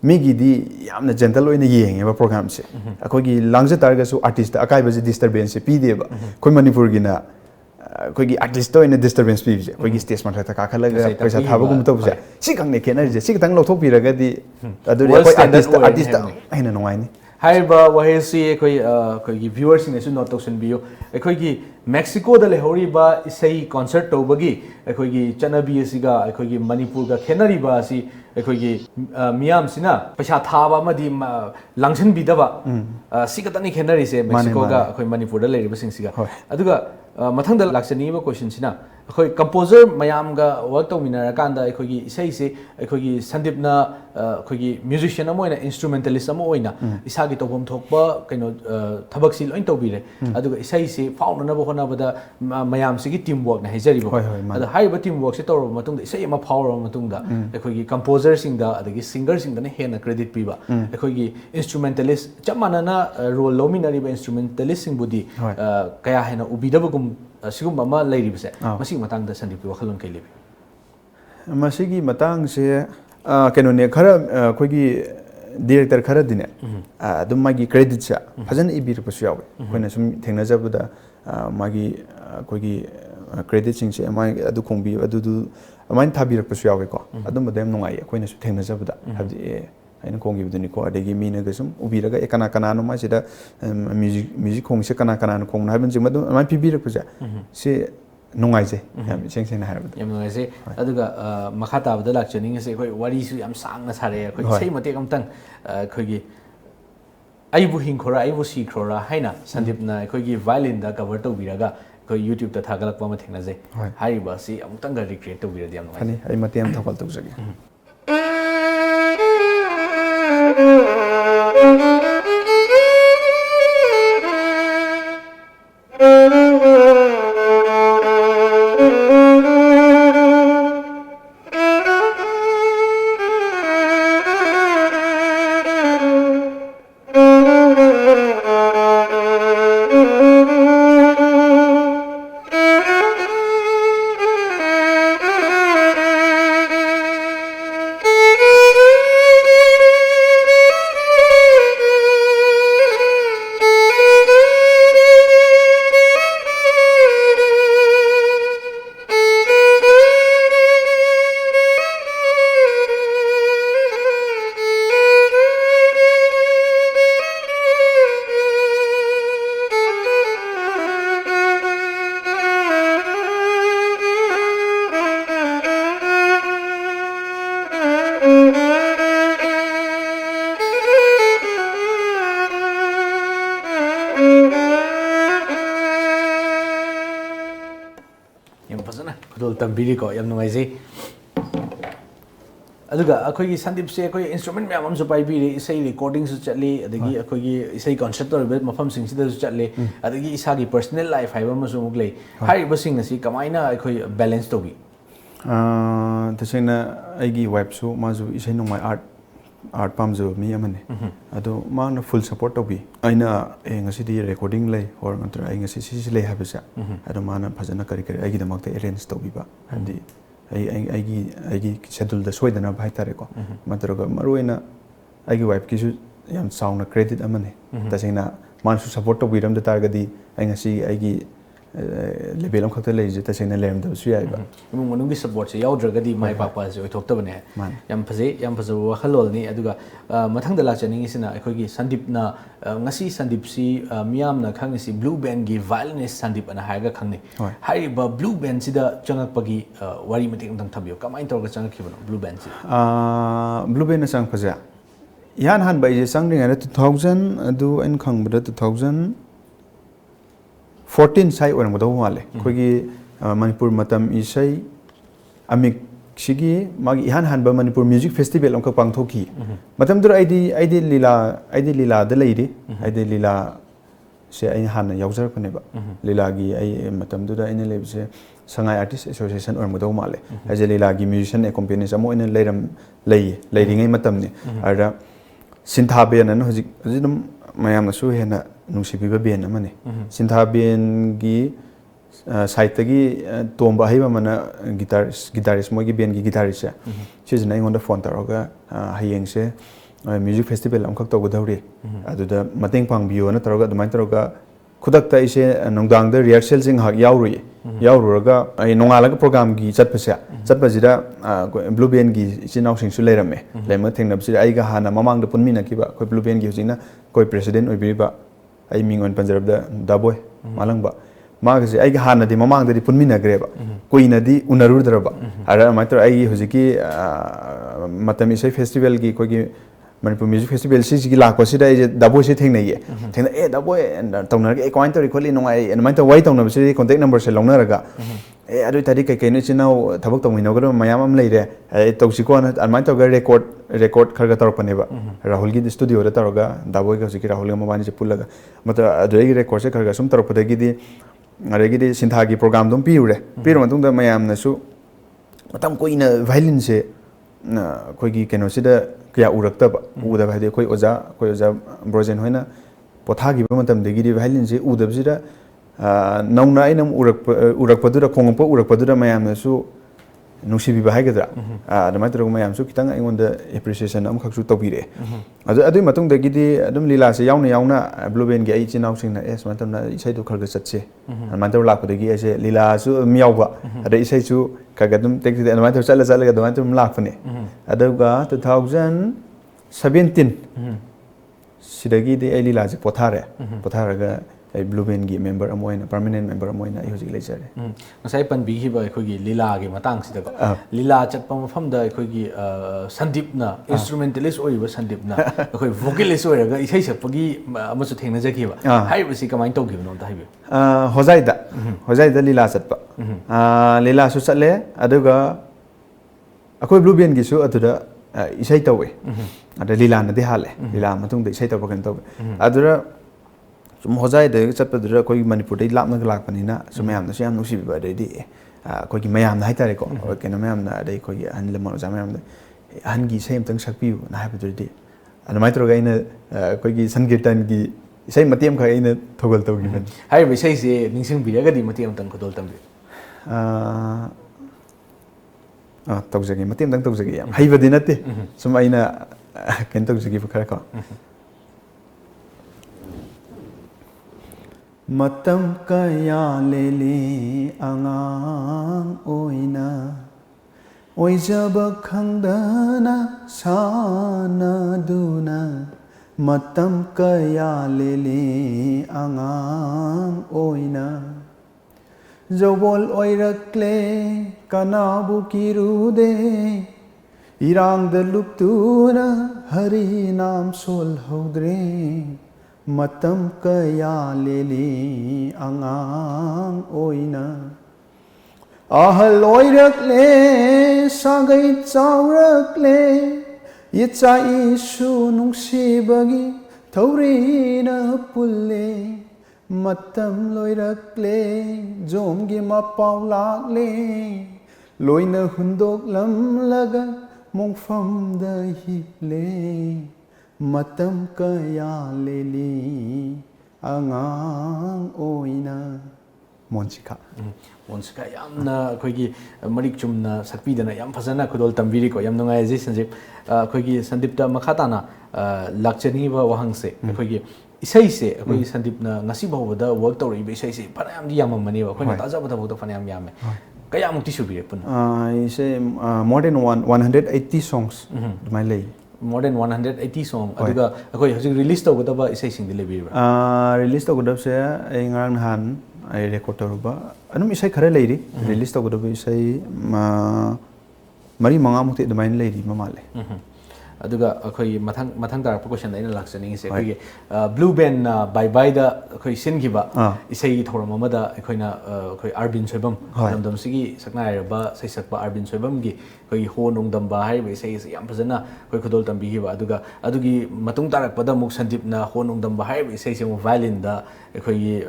migi di yamna gentle oina yenge ba program se akoigi langja targa su artist akai ba disturbance pi de ba koi Manipur gi na koigi artist oina disturbance pi je koigi stage ma thaka khalaga paisa thaba gum to se si kang ne khena je si tang lothok pi raga di aduri koi artist aina nongai ni haiba wahesi koi viewers ne su note token bio koi Mexico da lehori ba isai concert tobagi koi chanabi asiga koi Manipur ga khenari ba asi koi miyam sina paisa thaba madi langsan bidaba sigatani khenari se Mexico ga koi Manipur da leriba singsiga aduga mathangda laksani ba question sina koi composer mayam ga work to minara kanda koi isai se koi Sandeep na koi musician amoina instrumentalist amoina isagi tobom thokba kaino thabak si loin tobire aduga isai se fauna na hona bada mayam sigi teamwork na hejari ba ada haiba teamwork se tawra matungda isai ma power matungda koi composer sing da adagi singer sing da ne hena credit piba koi instrumentalist chamana na role lominari ba instrumentalist sing budi kaya hena ubidaba sigum ama leiribse masig matang da Sandeep wakhalon kai lebi masigi matang se keno ne khara koigi director khara dine adum magi credit sa fajan ibir pasu yawe koina sum thengna jabda magi koigi credit sing se mai adu khongbi adu amai thabirak pasu yawe ko adum badem nungai koina su thengna jabda habdi aina kongi biduni ko adegi mina gasum ubiraga kana no ma sida music khong se kana no khong na ban jing madu amai pibirak paja se nungai je yam seng na harabda yam nungai je aduga makhata bada lakchani se koi wari su yam sang na sare koi sei mate kamtang koi gi aibu hingkhora aibu sikhora haina Sandeep na koi gi violin da cover to biraga koi YouTube ta thagalakpa ma thengna je haiba si amtang ga recreate to biradi yam nungai ani ai mateam thakal to jage ꯐꯖꯅ ꯈꯨꯗꯣꯜ ꯇꯝꯕꯤꯔꯤꯀꯣ ꯌꯥꯝ ꯅꯨꯡꯉꯥꯏꯖꯩ ꯑꯗꯨꯒ ꯑꯩꯈꯣꯏꯒꯤ ꯁꯟꯗꯤꯞꯁꯦ ꯑꯩꯈꯣꯏ instrument ꯃꯌꯥꯝ ꯑꯃꯁꯨ ꯄꯥꯏꯕꯤꯔꯤ ꯏꯁꯩ ꯔꯦꯀꯣꯔꯗꯤꯡꯁꯨ ꯆꯠꯂꯤ ꯑꯗꯒꯤ ꯑꯩꯈꯣꯏꯒꯤ ꯏꯁꯩ ꯀꯟꯁꯔꯠ ꯇꯧꯔꯤꯕ ꯃꯐꯝꯁꯤꯡꯁꯤꯗꯁꯨ ꯆꯠꯂꯤ ꯑꯗꯒꯤ ꯏꯁꯥꯒꯤ ꯄꯔꯁꯣꯅꯦꯜ ꯂꯥꯏꯐ ꯍꯥꯏꯕ ꯑꯃꯁꯨ ꯑꯃꯨꯛ ꯂꯩ ꯍꯥꯏꯔꯤꯕꯁꯤꯡ ꯑꯁꯤ ꯀꯃꯥꯏꯅ ꯑꯩꯈꯣꯏ ꯕꯦꯂꯦꯟꯁ ꯇꯧꯕꯤ ꯇꯁꯦꯡꯅ ꯑꯩꯒꯤ ꯋꯥꯏꯐꯁꯨ ꯃꯥꯁꯨ ꯏꯁꯩ ꯅꯣꯡꯃꯥꯏ आर्ट पामजब मी अमने अदो माना फुल सपोर्ट तौबी अइना ngasi recording lay or natra ai ngasi si lay habisa ado mana phajana kari kari ai damakte arrange taubi ba andi ai schedule da soidana bhai tare ko matraga maruina ai gi wife ki su yam sound credit amane tasena man su support taubi ram da targadi ai ngasi ai gi level am khakta lay je tasena lem da su yai ba imung manung gi support se yaudragadi mai papa se oithoktabane yam phaje wakhalol ni aduga mathang da lachani sina akhoi gi Sandeep na ngasi Sandeep si miyam na khang si blue band gi violinist Sandeep ana haiga khangni hai ba blue band si da changak pagi wari mating dang thabiyo kamai torga changak khibano blue band si blue band na sang phaja yan han bai je sang ring 2000 adu en khang bada 2014 sai orang bodo wale khogi manipur matam isai amik sigi magi ihan han ba manipur music festival amka pangthoki matam dur id lila da leidi id lila se ai han yaujar pane ba lila gi ai matam dur ai ne lebse sangai artist association orang bodo male ai je lila gi musician accompanies amo ine leiram leiri ngai matam ni ara sinthabe na hojik hojidum mayam na su hena nungsibiba ben amane sinthaben gi site gi tomba haiba mana guitarist mogi ben gi guitarist sijna ingonda phone taroga hayeng se music festival amkhak to godawri aduda mateng pangbiyo na taroga dumai taroga khudak ta ise nongdang da rehearsal jing hak yaururaga ai nongalaga program gi chatpasida blue band gi chinaw sing su leirame lema thengnabsi ai ga hana mamang da punmina kiba koi blue band gi hujina koi president oibiriba ai mingon panjarab da daboy malangba मागसे आई हाना दि ममांग दि पुनमिना ग्रेबा कोइना दि उनरुद्रबा आरा मात्र आई हुजिकी मतमी से festival की कोगी Manipur music festival सिगी लाको सिदा ए दाबो से थेंगनाइए थेंगना ए दाबो तौनर ए coin तोरि खोलि नोंगाइ एनमाइ त वाइ तौनब से कांटेक्ट नंबर से लौनरगा ए अदु तारि कै कैनो चिनाव थबक तौमिनगरो मयाम अम लेरे ए तौसिको अनमाइ तौगा रेकॉर्ड खरगा तौरपनेबा राहुल की स्टूडियो रे तौरगा दाबो के हुजिकी राहुल ग मबानी से पुलगा मत अदुई रेकॉर्ड से खरगा सुम तौरपदगी दि अरेगी सिंथागी प्रोग्राम दुम पिउरे पिरो मतुंग द मयाम नसु मतम कोइना वायलिन से कोइगी केनो सिदा क्या उरक्तब उदब हादे कोइ ओजा ब्रोजेन होइना पोथागी मतम देगी वायलिन से उदब सिदा नौना आइनम उरकपदुरा खोंगप उरकपदुरा मयाम नसु नुसिबि हाइगद्रा अदमाइ तरग मयाम सु खितंग अइंगोंदा एप्रिसिएशन अम खक्सु तौबिरे अदुइ मतुंग देगी अदुम लीला से याउना ब्लू बेन गी आई चिनाव सिंगना एस मतमना इसै दु खरग चetse अनमाइतर लापदगी एसे लीला सु मियावबा अद इसै सु खगदुम टेक्ति अनमाइतर चला अदमाइतर लापने अदुगा 2017 सिदगी दे आई लीला से पोथारगा आई ब्लू बेन की member अमोइना permanent member अमोइना I होजिक लेजरे ngasai panbihiba akhoi lila gi matang sida lila chatpa mafam da akhoi Sandeep na instrumentalist oiba Sandeep na akhoi vocalist oiraga isai sakpagi amasu thengna jakiba haiba si kamai togibno ta haibi hojaida lila chatpa lila su chatle aduga akhoi blue band gi su aduda isai tawe ada lila na de hale lila matung de isai taw kan taw adura sum hojai de chatpadura koi manipur dei lapna lakpanina sum mayam na siam nusi ba dei di koi gi mayam na haitare ko kena mayam na dei koi an le mo jam mayam an gi sem tang sakpi na haibadu di an mai troga ina koi gi sankirtan gi isai matiem kha ina thogol tawgi ban hai bi sai se ningsing biraga di matiem tang khodol tambi tawjagi matiem tang tawjagi yam haibadi natte sum aina ken tawjagi khara ko मतम कया लेले आंगां ओइना ओइजब खंगदना सानादुना मतम कया लेले आंगां ओइना जबल ओइरक्ले कनाबु किरुदे इरांग लुप्तुना हरि नाम soul हौद्रे मतम कया लेले आंगां ओइना ahal oirakle sagai chaurakle icha isu nungsibagi thaurina pulle matam loirakle jomgi mapau lakle loina hundok lamlaga mongfamda hiple matam kaya leli angang oina Monchika. Monchika yamna khoi marik chumna sakpidana yam phasana khudol tambiri ko yam nungai ji sanjip khoi Sandeep ta makhatana lakchani ba wahangse khoi isai se khoi Sandeep na ngasi bawda work tawri be isai se phanayam di yamam mani ba khoi na taja bada bawda phanayam yame kaya mukti subire pun isai more than 180 songs my lay more than 180 song aduga khoi hojik release tawgada isai sing di lebir release tawgada se ai ngang han ai record tawba anum isai khare leiri release tawgada isai mari manga mukti domain leiri mamale aduga akhoi mathang tar question aina laksani se khoi blue band bye bye da khoi sin giba isai thoram amada akhoina khoi Arvin Soibam namdam sigi sakna ba sai sakpa Arvin Soibam gi khoi ho nongdam ba hai be sai yam phajana khoi khudol tambi giba adugi matung tarak pada muk Sandeep na ho nongdam ba hai be sai se violin da khoi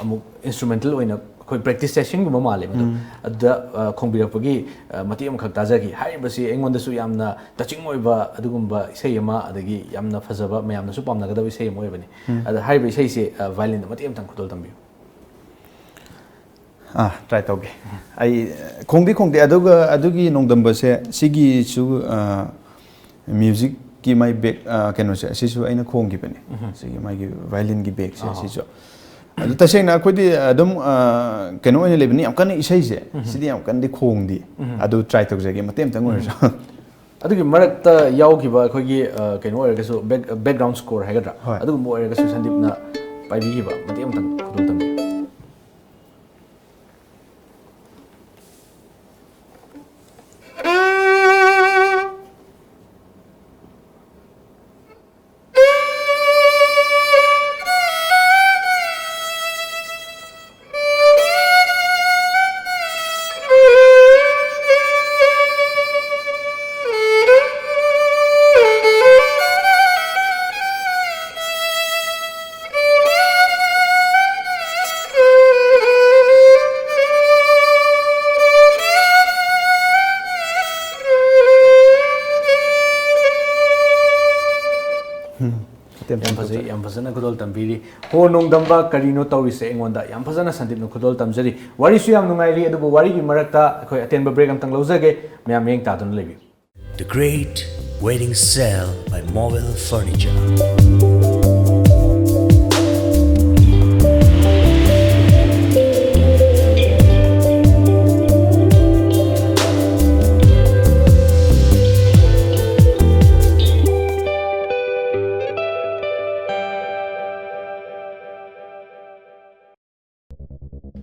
amuk instrumental oina khoi practice session guma male madu adda khongbirapagi mati am khak tajagi hai basi engonda su yamna touching oiba adugumba isai ama adagi yamna phajaba mayamna su pamna gada isai mo oibani ada hai be isai se violin mati am tang khudol tambi try toge ai khongdi adugi nongdamba se sigi su music ki my back keno se sisu aina khonggi bani sigi my violin gi back se sisu adu tasengna khodi adum keno ene lebni am kan isai se sidi am kan di khongdi adu try toge matem tang or so adugi marakta yaugiba khogi keno oiragasu background score hagadra adu mo oiragasu Sandeep na paibigiba matem tang khudol tambi yam phajana khudol tambiri ho nongdamba karino tawise engonda yam phajana Sandeep no khudol tamjari wari su yam nungairi adubu wari gi marakta khoi atenba break amtang lojage myam yeng ta don lebi The Great Wedding Sale by Mobile Furniture.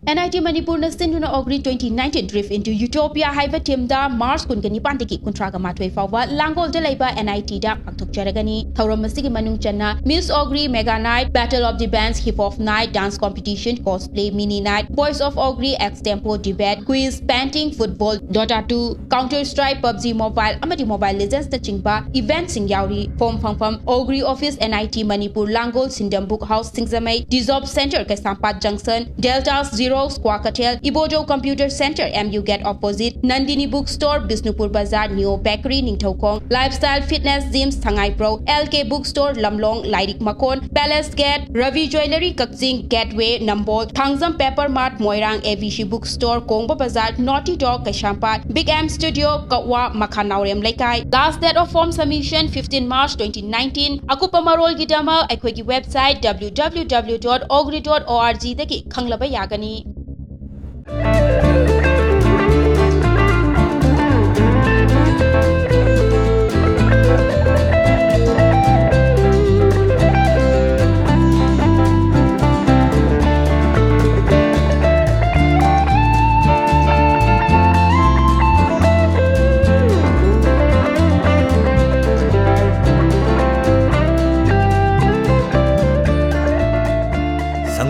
NIT Manipur na Sinduna Ogri 2019 Drift into Utopia Haiva Team da Mars Kungani Pantiki Kuntraga Matwe Fawa Langol de Laiba NIT da Aktuk Jaragani Thauram Masigi Manung Channa Miss Ogri Mega Night Battle of the Bands Hip Hop Night Dance Competition Cosplay Mini Night Voice of Ogri Extempo Debate Quiz Painting Football Dota 2 Counter Strike PUBG Mobile Amadi Mobile Legends da Chingba Event Sing Yauri Form Phangpham Ogri Office NIT Manipur Langol Sindam Book House Singzamai Dissolve Center Kasampat Junction Deltas Zero Squawkatel Ibojo Computer Center MU Gate Opposite Nandini Bookstore Bisnupur Bazaar Neo Bakery Ningthokong Lifestyle Fitness Gyms Thangai Pro LK Bookstore Lamlong Lairik Makon Palace Gate Ravi Joinery Kakjing Gateway Nambol Thangzam Pepper Mart Moirang AVC Bookstore Kongba Bazaar Naughty Dog Kashampat Big M Studio Kawa Makhanaurem Laikai Last date of form submission 15 March 2019 Akupa Marol Gidama Equity website www.ogri.org daki Khanglaba Yagani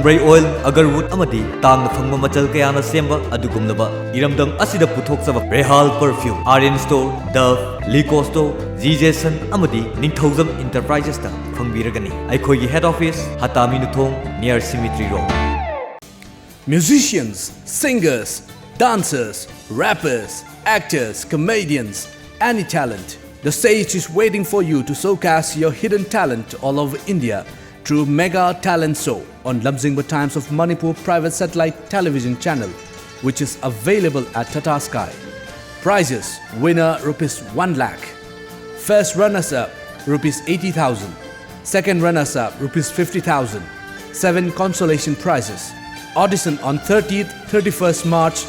spray oil, agarwood amadi tangna phangma machal kayana semba adugumlaba iramdam asida puthokchaba Rehal perfume, Aryan store, Dove, Lico store, Jason amadi Ningthousam Enterprises ta phangbiragani. Aikhoigi head office Hatami Nuthong near Symmetry Road. Musicians, singers, dancers, rappers, actors, comedians, any talent. The stage is waiting for you to showcase your hidden talent all over India through Mega Talent Show on Lamjingba Times of Manipur private satellite television channel, which is available at Tata Sky. Prizes: winner rupees 1 lakh, first runners-up rupees 80,000, second runners-up rupees 50,000, 7 consolation prizes. Audition on 30th, 31st March,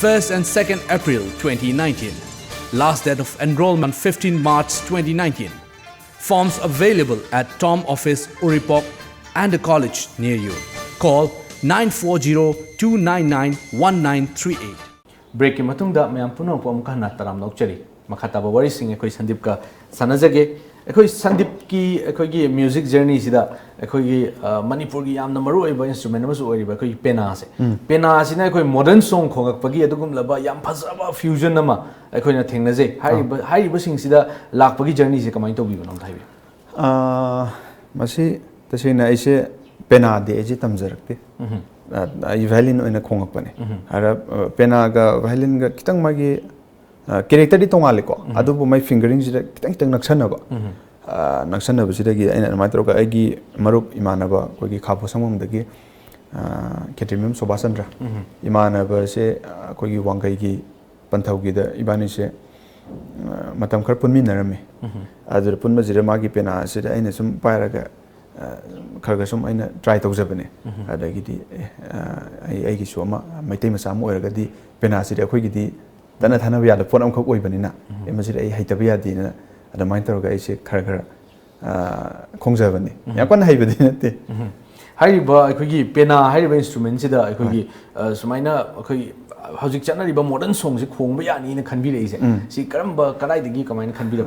1st and 2nd April 2019. Last date of enrollment 15 March 2019. Forms available at Tom Office, Uripok and the college near you. Call 940-299-1938. Break ki matungda mayam puno po amukha na taram nokchari. Makhataba wari sing ekoi Sandeep ka sanajage. Ekoi Sandeep ki ekoi ki music journey sida ekoi ki Manipur ki yamna maru oiba instrument amasu oiba ekoi pena se. Pena sina ekoi modern song khongak pagi adugum laba yam phajaba fusion nama ekoi na thengnaje. Haiba sing sida lakpagi journey se kamai tobi banam thaibi. Masi tasina aise pena de eji tamjarakte. Violin oina khongakpane. Ara pena ga violin ga kitang magi character di tongali ko adubu mai fingering sida kitang naksanaba naksanaba sida gi aina maitro ka agi marup imanaba ko gi khapo samam dagi ketimim sobasandra imanaba se ko gi wangai gi panthau gi da ibani se matam khar punmi narame adur punma jira magi pena sida aina sum pairaga kharga sum aina try tawjabane adagi di ai gi soma maitai masam oiraga di pena sida khoi gi di dana thana biya da phone am khok oi banina emasir ai haita biya dina ada main tar ga ise khara khara khongja bani ya kon hai badi nate hai ba ekoi gi pena hai ba instrument sida ekoi gi sumaina ekoi hojik chanari ba modern song se khongba yani na khanbi rei se si karamba kadai digi kamaina khanbi ra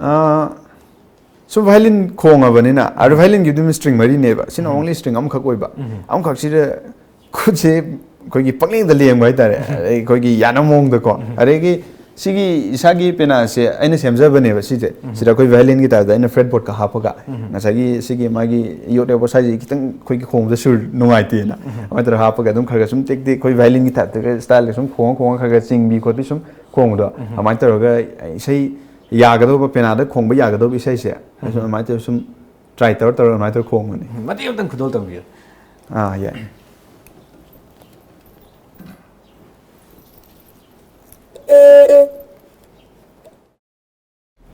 so violin khonga banina ar violin gi dum string mari ne ba sin only string am khak oi ba am khak sida khuje koi gi pangling da leng bai tare koi gi yanamong da ko are gi sigi isagi pena se aina semja bane ba sije sida koi violin gi ta da aina fretboard ka hapaga ngasagi sigi magi yote bo saji kitang koi gi khong da sur nungai te na amatra hapaga dum khaga sum tek de koi violin gi ta de style sum khong khong khaga ching bi ko bi sum khong do amai tar ga sei ya ga do ba pena da khong ba ya ga do bi sei se amai tar sum try tar amai tar khong ni mati yam tang khudol tang bi yeah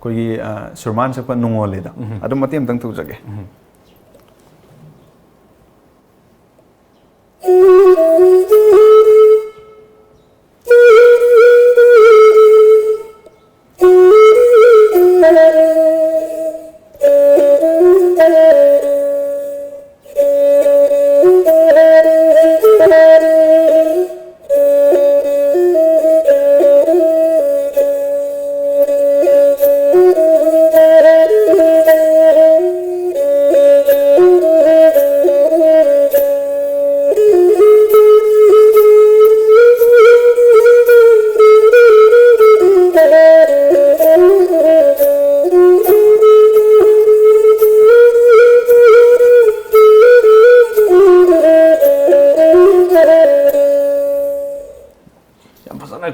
कोई सुरमान से पर नुंगो लेदा अदो मती हम तंग तू जगे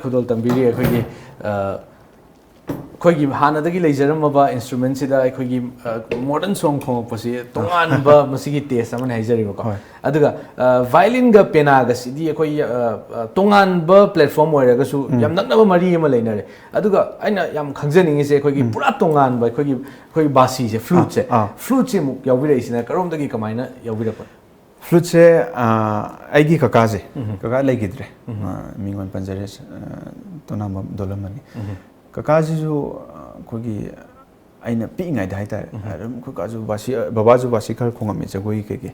khudol tambiri akhoi gi hanadagi leijaramaba instrument sida akhoi gi modern song khongpasi tonganba masigi taste amane haijari ko aduga violin ga pena ga sidi akhoi tonganba platform oiraga su yam naknaba mari ama leinare aduga aina yam khangjaningi se akhoi gi pura tonganba akhoi basi se flute se muk yawbirei sina karomdagi kamaina yawbirapa flute se aigi kakaje kaka legidre mingon panjare tonam dolamani kakaji ju kogi aina pi ngai dai tar aram kakaju basi babaju basi khar khongami jagoi keke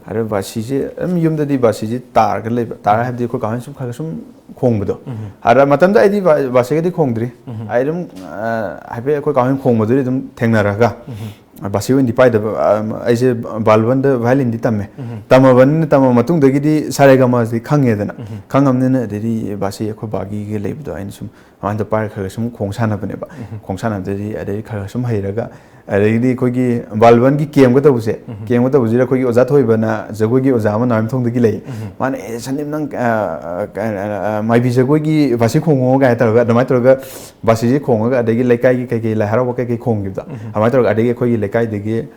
are basi je yumda di basi je tar ga le tar habdi ko kahan sum khar sum khongbudo ara matam da idi basi ga di khongdri airam habe ko kahan khongbudo dum thengnaraga basi wen di pai da aise balwan da violin di tamme tamaban tamma matung da gidi saregama di khange da na khangam ne na de basi ko bagi ge leib da ain sum an da par khar sum khongsana bane ba khongsana de ade khar sum hairaga adi ko gi balwan gi kem ga tabuse ra ko gi oza thoi bana jago gi oza ma nam thong da gi lei man sanim nang mai bi jago gi basi khongo ga ta ga da ga basi ji khongo ga ade gi lekai gi kai la harawa kai khong gi da amai tor ade gi ko gi lekai de gi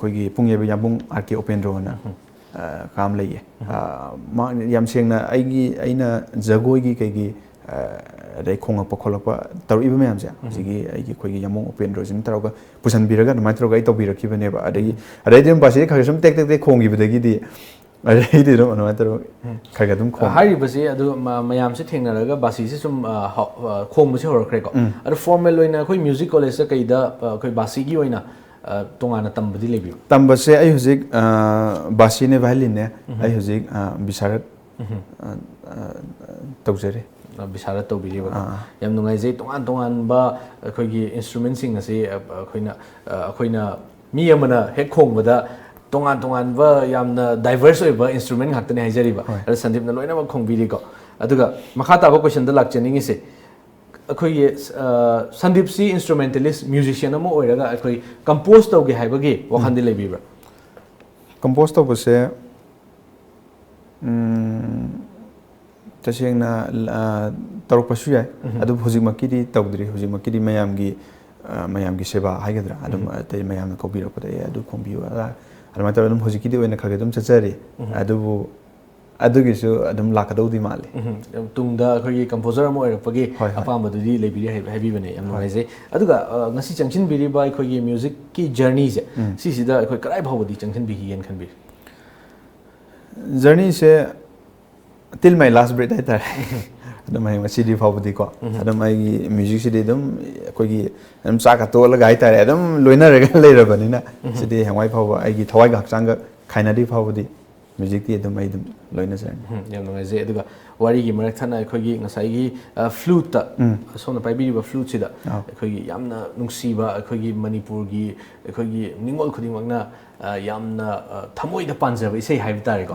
ko gi pungye bi yambung arke open ro na kam lei ma yam seng na ai gi aina jago gi kai gi ade khonga pakholapa tar iba mayam ja sigi ai gi khoi gi yamong open ro jin taroga pusan biraga mai taroga ai to birak ki bane ba ade dim basi khar sum tek khong gi bidagi di ade di ro mai taro khar ga dum khong hari basi adu mayam se thengna raga basi se sum khong se hor khre ko adu formal loina khoi music college se kai da khoi basi gi oina tongana tambadi lebi tambase ai hujik basi ne violin ne ai hujik bisarat tawjare bisara to biri ba yam nungai je tongan ba khoi gi instrument sing ase khoina mi amana hek khong bada tongan ba yamna diverse oi ba instrument ngak tane haijari ba Sandeep na loina ba khong biri ko aduga makha ta ba question da lak chening ise khoi Sandeep si instrumentalist musician amo oiraga khoi compose to ge haiba ge wakhan de lebi ba compose to base tasengna taruk pasu ya adu hojik makidi tawdri hojik makidi mayam gi seba haigadra adum te mayam ko biro ko de adu kombi wa alma tar adum hojik kidi wena khage dum chachari adu gi su adum lakadau di male tungda khoi composer mo era pagi apam badu di lebiri heavy bane yam ngai je aduga ngasi changchin biri ba khoi gi music ki journey je si sida khoi karai bhawdi changchin bi yen khan bi journey se till my last breath hai tar adum ai CD phawdi ko adum ai music CD dum koi gi adum cha ka to la gai tar adum loina re ga le ra bani na CD hangwai phawa ai gi thawai ga chang ga khaina di phawdi music ti adum ai dum loina jan yam ngai je aduga wari gi marak thana khoi gi ngasai gi flute ta sona pai bi ba flute sida khoi gi yamna nungsi ba khoi gi manipur gi khoi gi ningol khuding makna yamna thamoi da panjaba isei haibi tare ko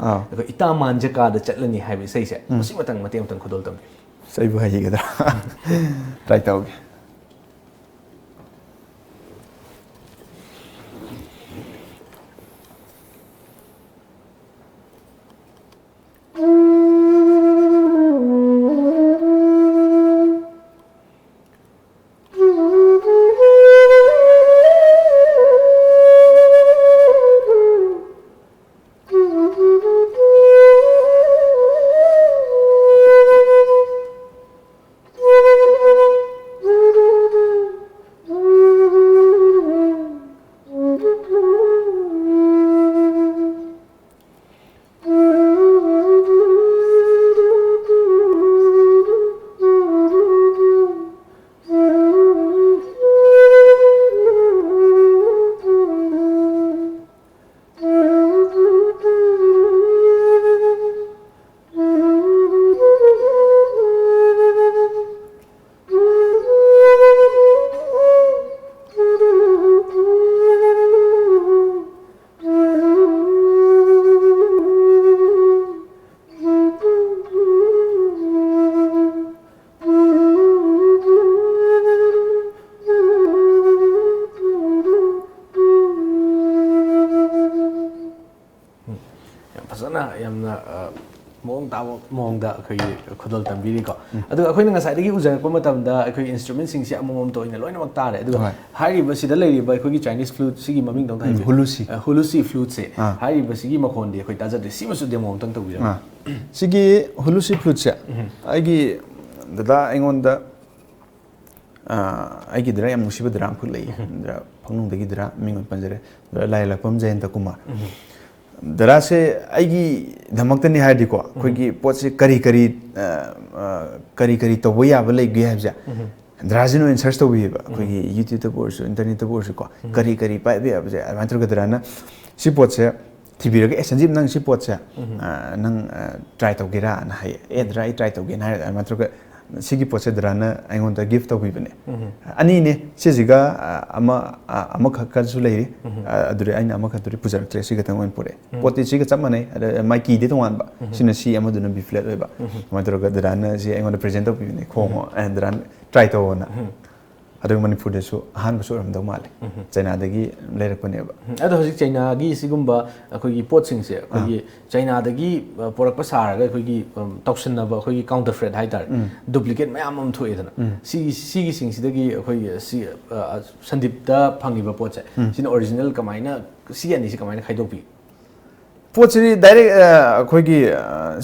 ita manja ka da chatlani haibi isei se masi matang khudol tam sai bu hai ga da try tau mongda khoi khudol tambiri ko adu akhoi na ngasai dagi ujar ko matam da akhoi instrument sing si amom to ina loina mak tare adu hari ba sida lei ba akhoi gi Chinese flute sigi maming dong thai hulusi flute se hari ba sigi makhon de akhoi taja de simasu de mom tang to ujar sigi hulusi flute se aigi dada engon da aigi dra yam nusiba dram khu lei dra phangnung dagi dra mingon panjare lai lapam jayanta kumar dara se aigi dhamakta ni haidi ko khoi gi pot se kari to boya ba lei ge habja drazino in search to bi ba khoi gi YouTube to bor so internet to bor so ko kari pa be abja amantur ga dara na si pot se thibira ga Sandeep nang si pot se nang try to gira na hai dra try to ge na amantur ga sigi poche drana aingon da gift to bibane ani ne sijiga ama khakkan su leiri adure aina ama khaturi pujar tre siga tangwan pore poti siga chamane mai ki de tongwan ba sina si ama duna bi flat oiba madroga drana si aingon da present to bibane khongo and dran try to na adu manipur de su han su ram do male china dagi lerak pane ba adu hojik china gi sigumba akoi gi pot sing se akoi gi china dagi porak pa sar ga akoi gi toxin na ba akoi gi counterfeit hai tar duplicate mayam am thoi dana si gi sing si dagi akoi si Sandeep da phangi ba pot se sin original kamaina si ani si kamaina khaidok pi pot si direct akoi gi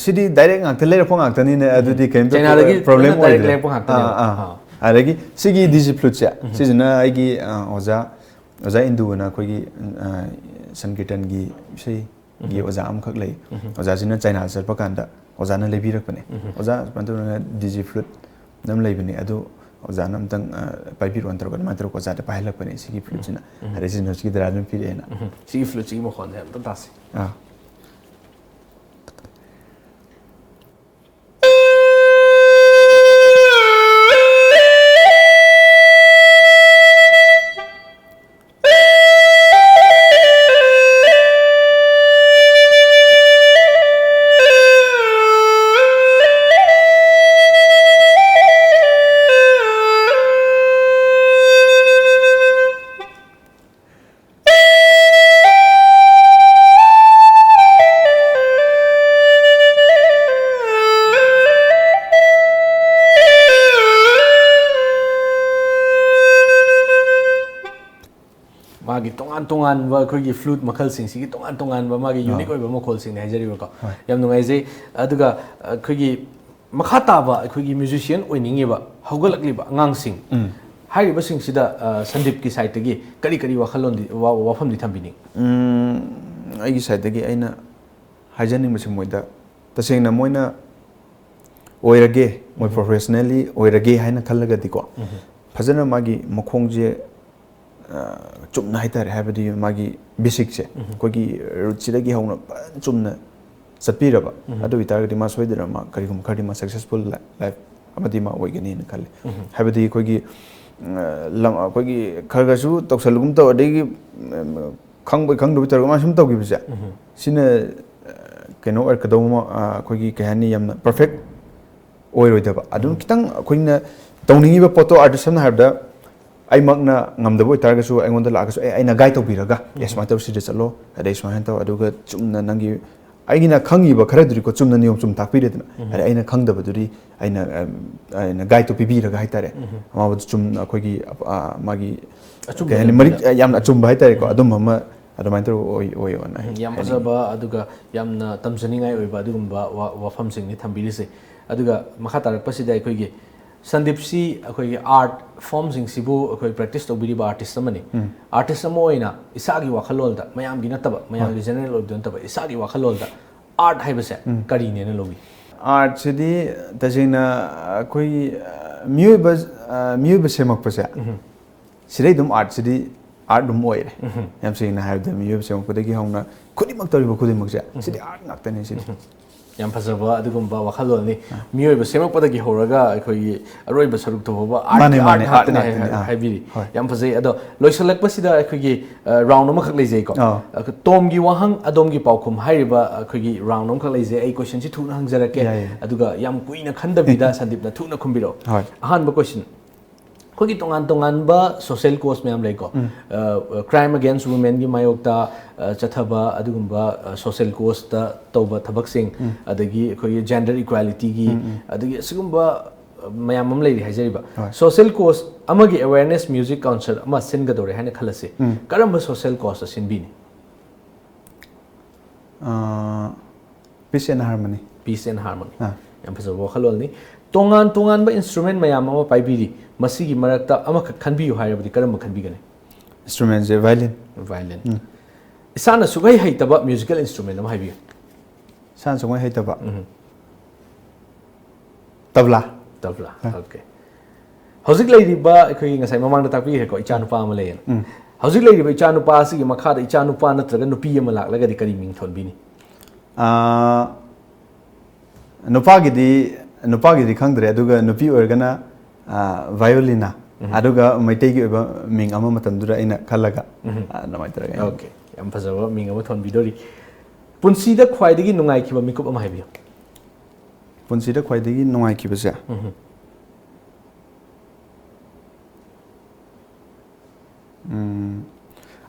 sidi direct ngak te lerak phang ngak tani ne adu di kem china dagi problem oi lerak phang ngak tani adagi sigi digi flute cha sijina aigi oza indu na kogi sankirtan gi sei gi oza am khak lei oza sina china sar pakanda oza na lebi rak pane oza pantu na digi flute nam lei bani adu oza nam tang paipi ron tar kan matro oza ta paila pane sigi flute sina are sina sigi dran pi re na sigi flute sigi mo khon ha ta tasi magi tongan wa khoi gi flute makhal sing si gi tongan wa magi unique oi ba makhol sing ne hajari ba ko yam nungai je aduga khoi gi makha ta ba khoi gi musician oi ningi ba haugalakli ba ngang sing hai ba sing sida Sandeep ki side gi kari wakhalon di wafam di thambini ai gi side gi aina hajaning ma sim moida taseng na moina oirage moi professionally oirage haina khallaga di ko fajana magi makhong je chumna haitare habadi magi basic se kogi ruchidagi hauna chumna satpiraba adu itargati ma soidira ma karigum khadi ma successful life amadi ma oigani na khalle habadi kogi lam kogi kharga su toksalgum to adigi khangdu bitar ma sum tawgi bisa sina keno ar kadoma kogi kahani yamna perfect oiroidaba adun kitang koina tawningi ba photo artist na habda ai magna ngamdabo targasu aingonda lagasu aina guide tobiraga yes ma tawsi de chalo adai sma han taw aduga chumna nangi aigina khangi ba khara duri ko chumna niyom chum takpi de na aina khangdaba duri aina guide to pibiraga haitare ma bu chum akogi magi kani mari yamna chumba haitare ko adum ma adamain tro oi ona yam azaba aduga yamna tamjani ngai oi ba adugumba wafam sing ni thambiri se aduga makha tarak pasida akogi Sandeep si akoi art forms sing sibu akoi practice to biri ba artist amani artist amoina isagi wakhalol da mayam gi nataba mayam gi general of don taba isagi wakhalol da art haibase kari ne na logi art sidi tajina akoi miu ba semak pasa sidai dum art sidi art dum oire yam sing na haib da miu ba semak kodagi hauna khudi mak tori ba khudi mak sa sidi art naktane sidi yam phajaba adugumba wakhalol ni mioi ba semak padagi horaga akhoi aroi ba saruk to ba art hatne haibiri yam phajai ado loisalak pasida akhoi gi round ma khak leijai ko tom gi wahang adom gi paukhum hairiba akhoi gi round ma khak leijai ai question si thuna hangjarake aduga yam kuina khandabida Sandeep na thuna khumbiro ahan ba question kogi tongan ba social cause me am lai ko crime against women gi mayokta chathaba adugumba social cause ta toba thabak sing adagi khoi gender equality gi adagi sigumba mayam am lai hajariba social cause amagi awareness music concert ama singa dore hane khalase karamba social cause sinbini peace and harmony yam phasa wakhalol ni tongan ba instrument mayam ama paibiri masigi marakta ama khanbiyu hairabadi karamba khanbigane instrument je violin isana sugai haitaba musical instrument ama haibiyu san sugai haitaba tabla okay hojik leiriba ekhoi ngasai mamang da takpi he ko ichanupa ama leyen hojik leiriba ichanupa asigi makha da ichanupa natraga nupi ama laklagadi kari ming thonbini nupa gidi नुपागी खंगद्रे अदुगा नुपी ओरगना वायोलिना अदुगा मैटेगी ओबा मिंग अमा मतमदुरा इना खलगा नमाइतरगा ओके यम फजबा मिंग अमा थोनबिदोरी पुंसीदा ख्वाइदगी नुंगाइखिबा मिकुप अमा हाइबियो पुंसीदा ख्वाइदगी नुंगाइखिबसे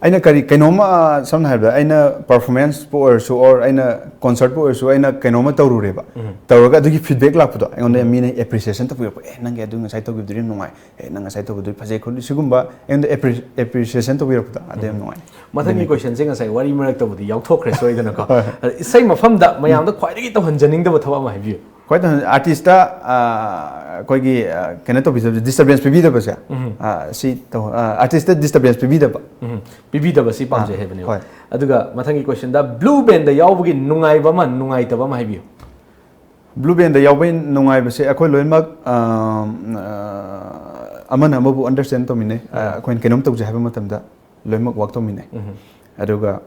अना करी कनोमा समना है अना परफॉर्मेंस पोरसु और अना कॉन्सर्ट पोरसु अना कनोमा तौरुरेबा तौरगा अदुगी फीडबैक लापदो अने मीने एप्रिसिएशन तपुरप नंगे अदु ngai तौगिबदुरी नुंगाइ नंग ngai तौगिबदुरी फजे खुलि सिगुम्बा अने एप्रिसिएशन तपुरपदा अदे नुंगाइ मथंगी क्वेश्चन से ngai वारी मरक तबुदी यावथोखरे सोइदनको इसै मफमदा मयामदा ख्वाइदगी तौहनजनिंगदब थवा मा हाइबियो quite artist koi gi kena to disturbance pibi da basa si to artist disturbance pibi da ba si pamje he bane aduga mathangi question da blue band da yawbugi nungai ba ma nungai ta ba ma habiyo blue band da yawbai nungai ba se akoi loimak amana mabu understand to mine koin kenom to je haba matam da loimak work to mine aduga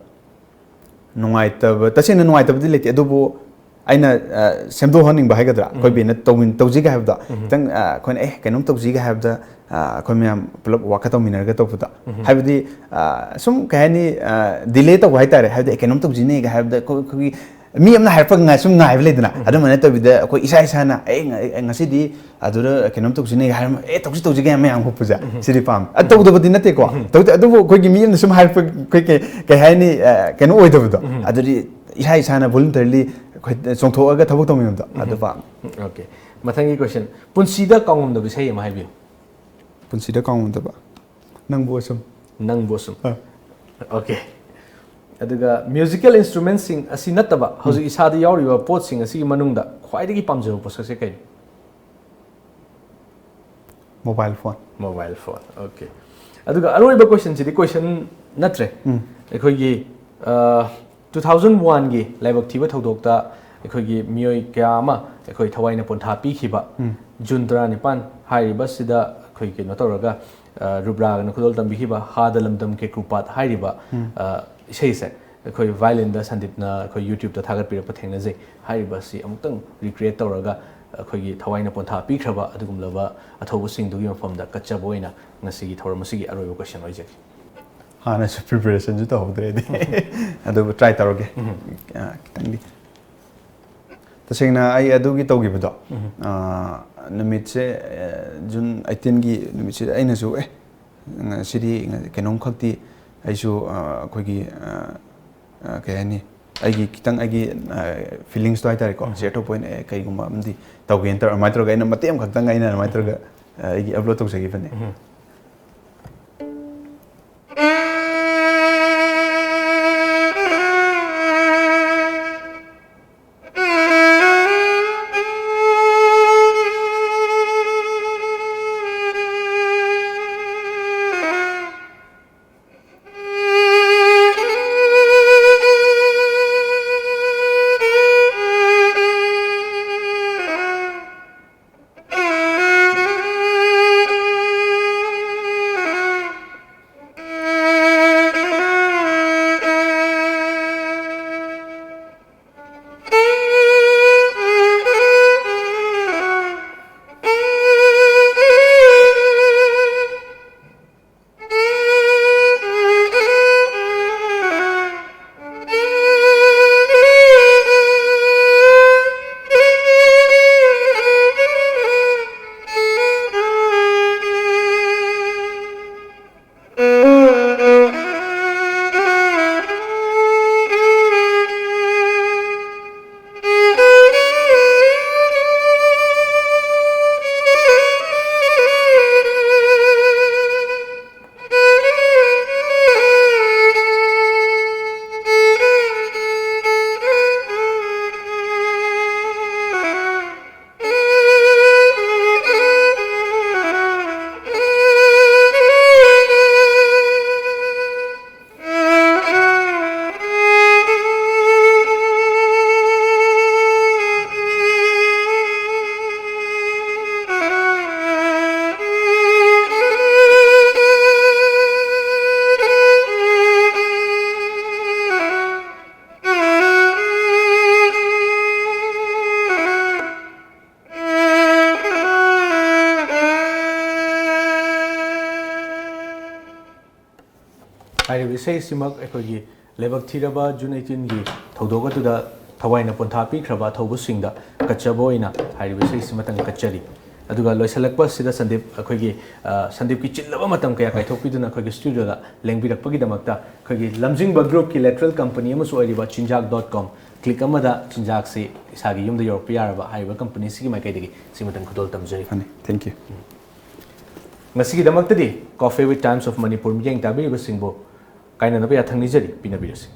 nungai ta ba tasina nungai ta ba lete adubu aina semdo honing ba hagadra koi bina tawin tawji ga habda tang koin kenom tawji ga habda koi myam plug wakato minerga to puta habdi sum kahani delay to wai tare habdi kenom tawji ne ga habda koi mi amna harpa nga sum ngai bele dina adu mane to bida koi isa isa na ngasi di adura kenom tawji ne ga har tawji ga myam ko puja siri pam adu do badi nate ko to adu koi gi mi amna sum harpa koi ke kahani keno oi do buda aduri isa isa na voluntarily चोंथोगा थबक तमिमदा अदबा okay मथंगी question पुंसीदा कांगम द बिसै मा हाइबियो पुंसीदा कांगम दबा नंग बोसम ओके अदुगा म्यूजिकल इंस्ट्रूमेंट सिंग असि नतबा हजि इसादा यावरिबा पोट सिंग असि मनुंगदा ख्वाइदगी पामजबा पोससे कै मोबाइल फोन ओके अदुगा अरोइबा क्वेश्चन सिदि क्वेश्चन नत्रे एखोगी 2001 गी लाइबक थिबा थौदोकता एखोगी मियोय क्यामा एखोय थवाइना पोंथा पीखिबा जून 19 हाइरिबा सिदा एखोय के नतरगा रुब्रागन खुदोल तंबिखिबा हादलमदम के कृपात हाइरिबा इसेसे एखोय वायलिन दा संदीपना एखोय यूट्यूब दा थागत पिरप थेंगनजे हाइरिबा सि अमुक्तंग रिक्रिएट तौरगा एखोगी थवाइना पोंथा पीखरबा अदुगुमलबा अथौबो सिंगदुगी मफमदा कच्चबोइना ngasi थौरमसिगी अरोइबो क्वेश्चन ओइजे हाँ ना प्रिपरेशन जो तो होते रहते अदो ट्राई करोगे कितनी तो सेंगना आई अदो की तो की बता नमित से जून 18 की नमित से आई नसु सिटी केनों खक्ति आई सु कोई की क्या नहीं आई की कितंग आई की फीलिंग्स तो आई तारे को शेयर तो पॉइंट कहीं गुम्बा मन्दी तो की इंटर माइट्रो का इन मते हम खक्तंग आई ना माइट्रो का आई की अपलोड तो सही बने ꯍꯥꯏꯔꯤꯕ ꯏꯁꯩꯁꯤꯃꯛ ꯑꯩꯈꯣꯏꯒꯤ ꯂꯥꯏꯕꯛ ꯊꯤꯔꯕ ꯖꯨꯟ 18ꯒꯤ ꯊꯧꯗꯣꯛ ꯑꯗꯨꯗ ꯊꯋꯥꯏꯅ ꯄꯣꯟꯊꯥ ꯄꯤꯈ꯭ꯔꯕ ꯊꯧꯕꯁꯤꯡꯗ ꯀꯠꯆꯕ ꯑꯣꯏꯅ ꯍꯥꯏꯔꯤꯕ ꯏꯁꯩꯁꯤꯃꯇꯪ ꯀꯠꯆꯔꯤ ꯑꯗꯨꯒ ꯂꯣꯏꯁꯤꯜꯂꯛꯄ ꯑꯁꯤꯗ ꯑꯩꯈꯣꯏꯒꯤ ꯁꯟꯗꯤꯞꯀꯤ ꯆꯤꯜꯂꯕ ꯃꯇꯝ ꯀꯌꯥ ꯀꯥꯏꯊꯣꯛꯄꯤꯗꯨꯅ ꯑꯩꯈꯣꯏꯒꯤ ꯁ꯭ꯇꯨꯗꯤꯑꯣꯗ ꯂꯦꯡꯕꯤꯔꯛꯄꯒꯤꯗꯃꯛꯇ ꯑꯩꯈꯣꯏꯒꯤ ꯂꯝꯖꯤꯡꯕ ꯒ꯭ꯔꯨꯞꯀꯤ ꯂꯦꯇꯔꯦꯜ ꯀꯝꯄꯅꯤ ꯑꯃꯁꯨ ꯑꯣꯏꯔꯤꯕ ꯆꯤꯟꯖꯥꯛ.com ꯀ꯭ꯂꯤꯛ ꯑꯃꯗ ꯆꯤꯟꯖꯥꯛꯁꯤ ꯏꯁꯥꯒꯤ ꯌꯨꯝꯗ ꯌꯧꯔꯛꯄ ꯌꯥꯔꯕ ꯍꯥꯏꯔꯤꯕ ꯀꯝꯄꯅꯤꯁꯤꯒꯤ ꯃꯥꯏꯀꯩꯗꯒꯤ ꯁꯤꯃꯇꯪ ꯈꯨꯗꯣꯜ ꯇꯝꯖꯔꯤ ꯊꯦꯡꯛ ꯌꯨ ꯉꯁꯤꯒꯤꯗꯃꯛꯇꯗꯤ coffee with Times of Manipur ꯃꯤꯠꯌꯦꯡ ꯇꯥꯕꯤꯔꯤꯕꯁꯤꯡꯕꯨ ꯀꯥꯏꯅꯅꯕ ꯌꯥꯊꯪ ꯅꯤꯖꯔꯤ ꯄꯤꯅꯕꯤꯔꯁꯤ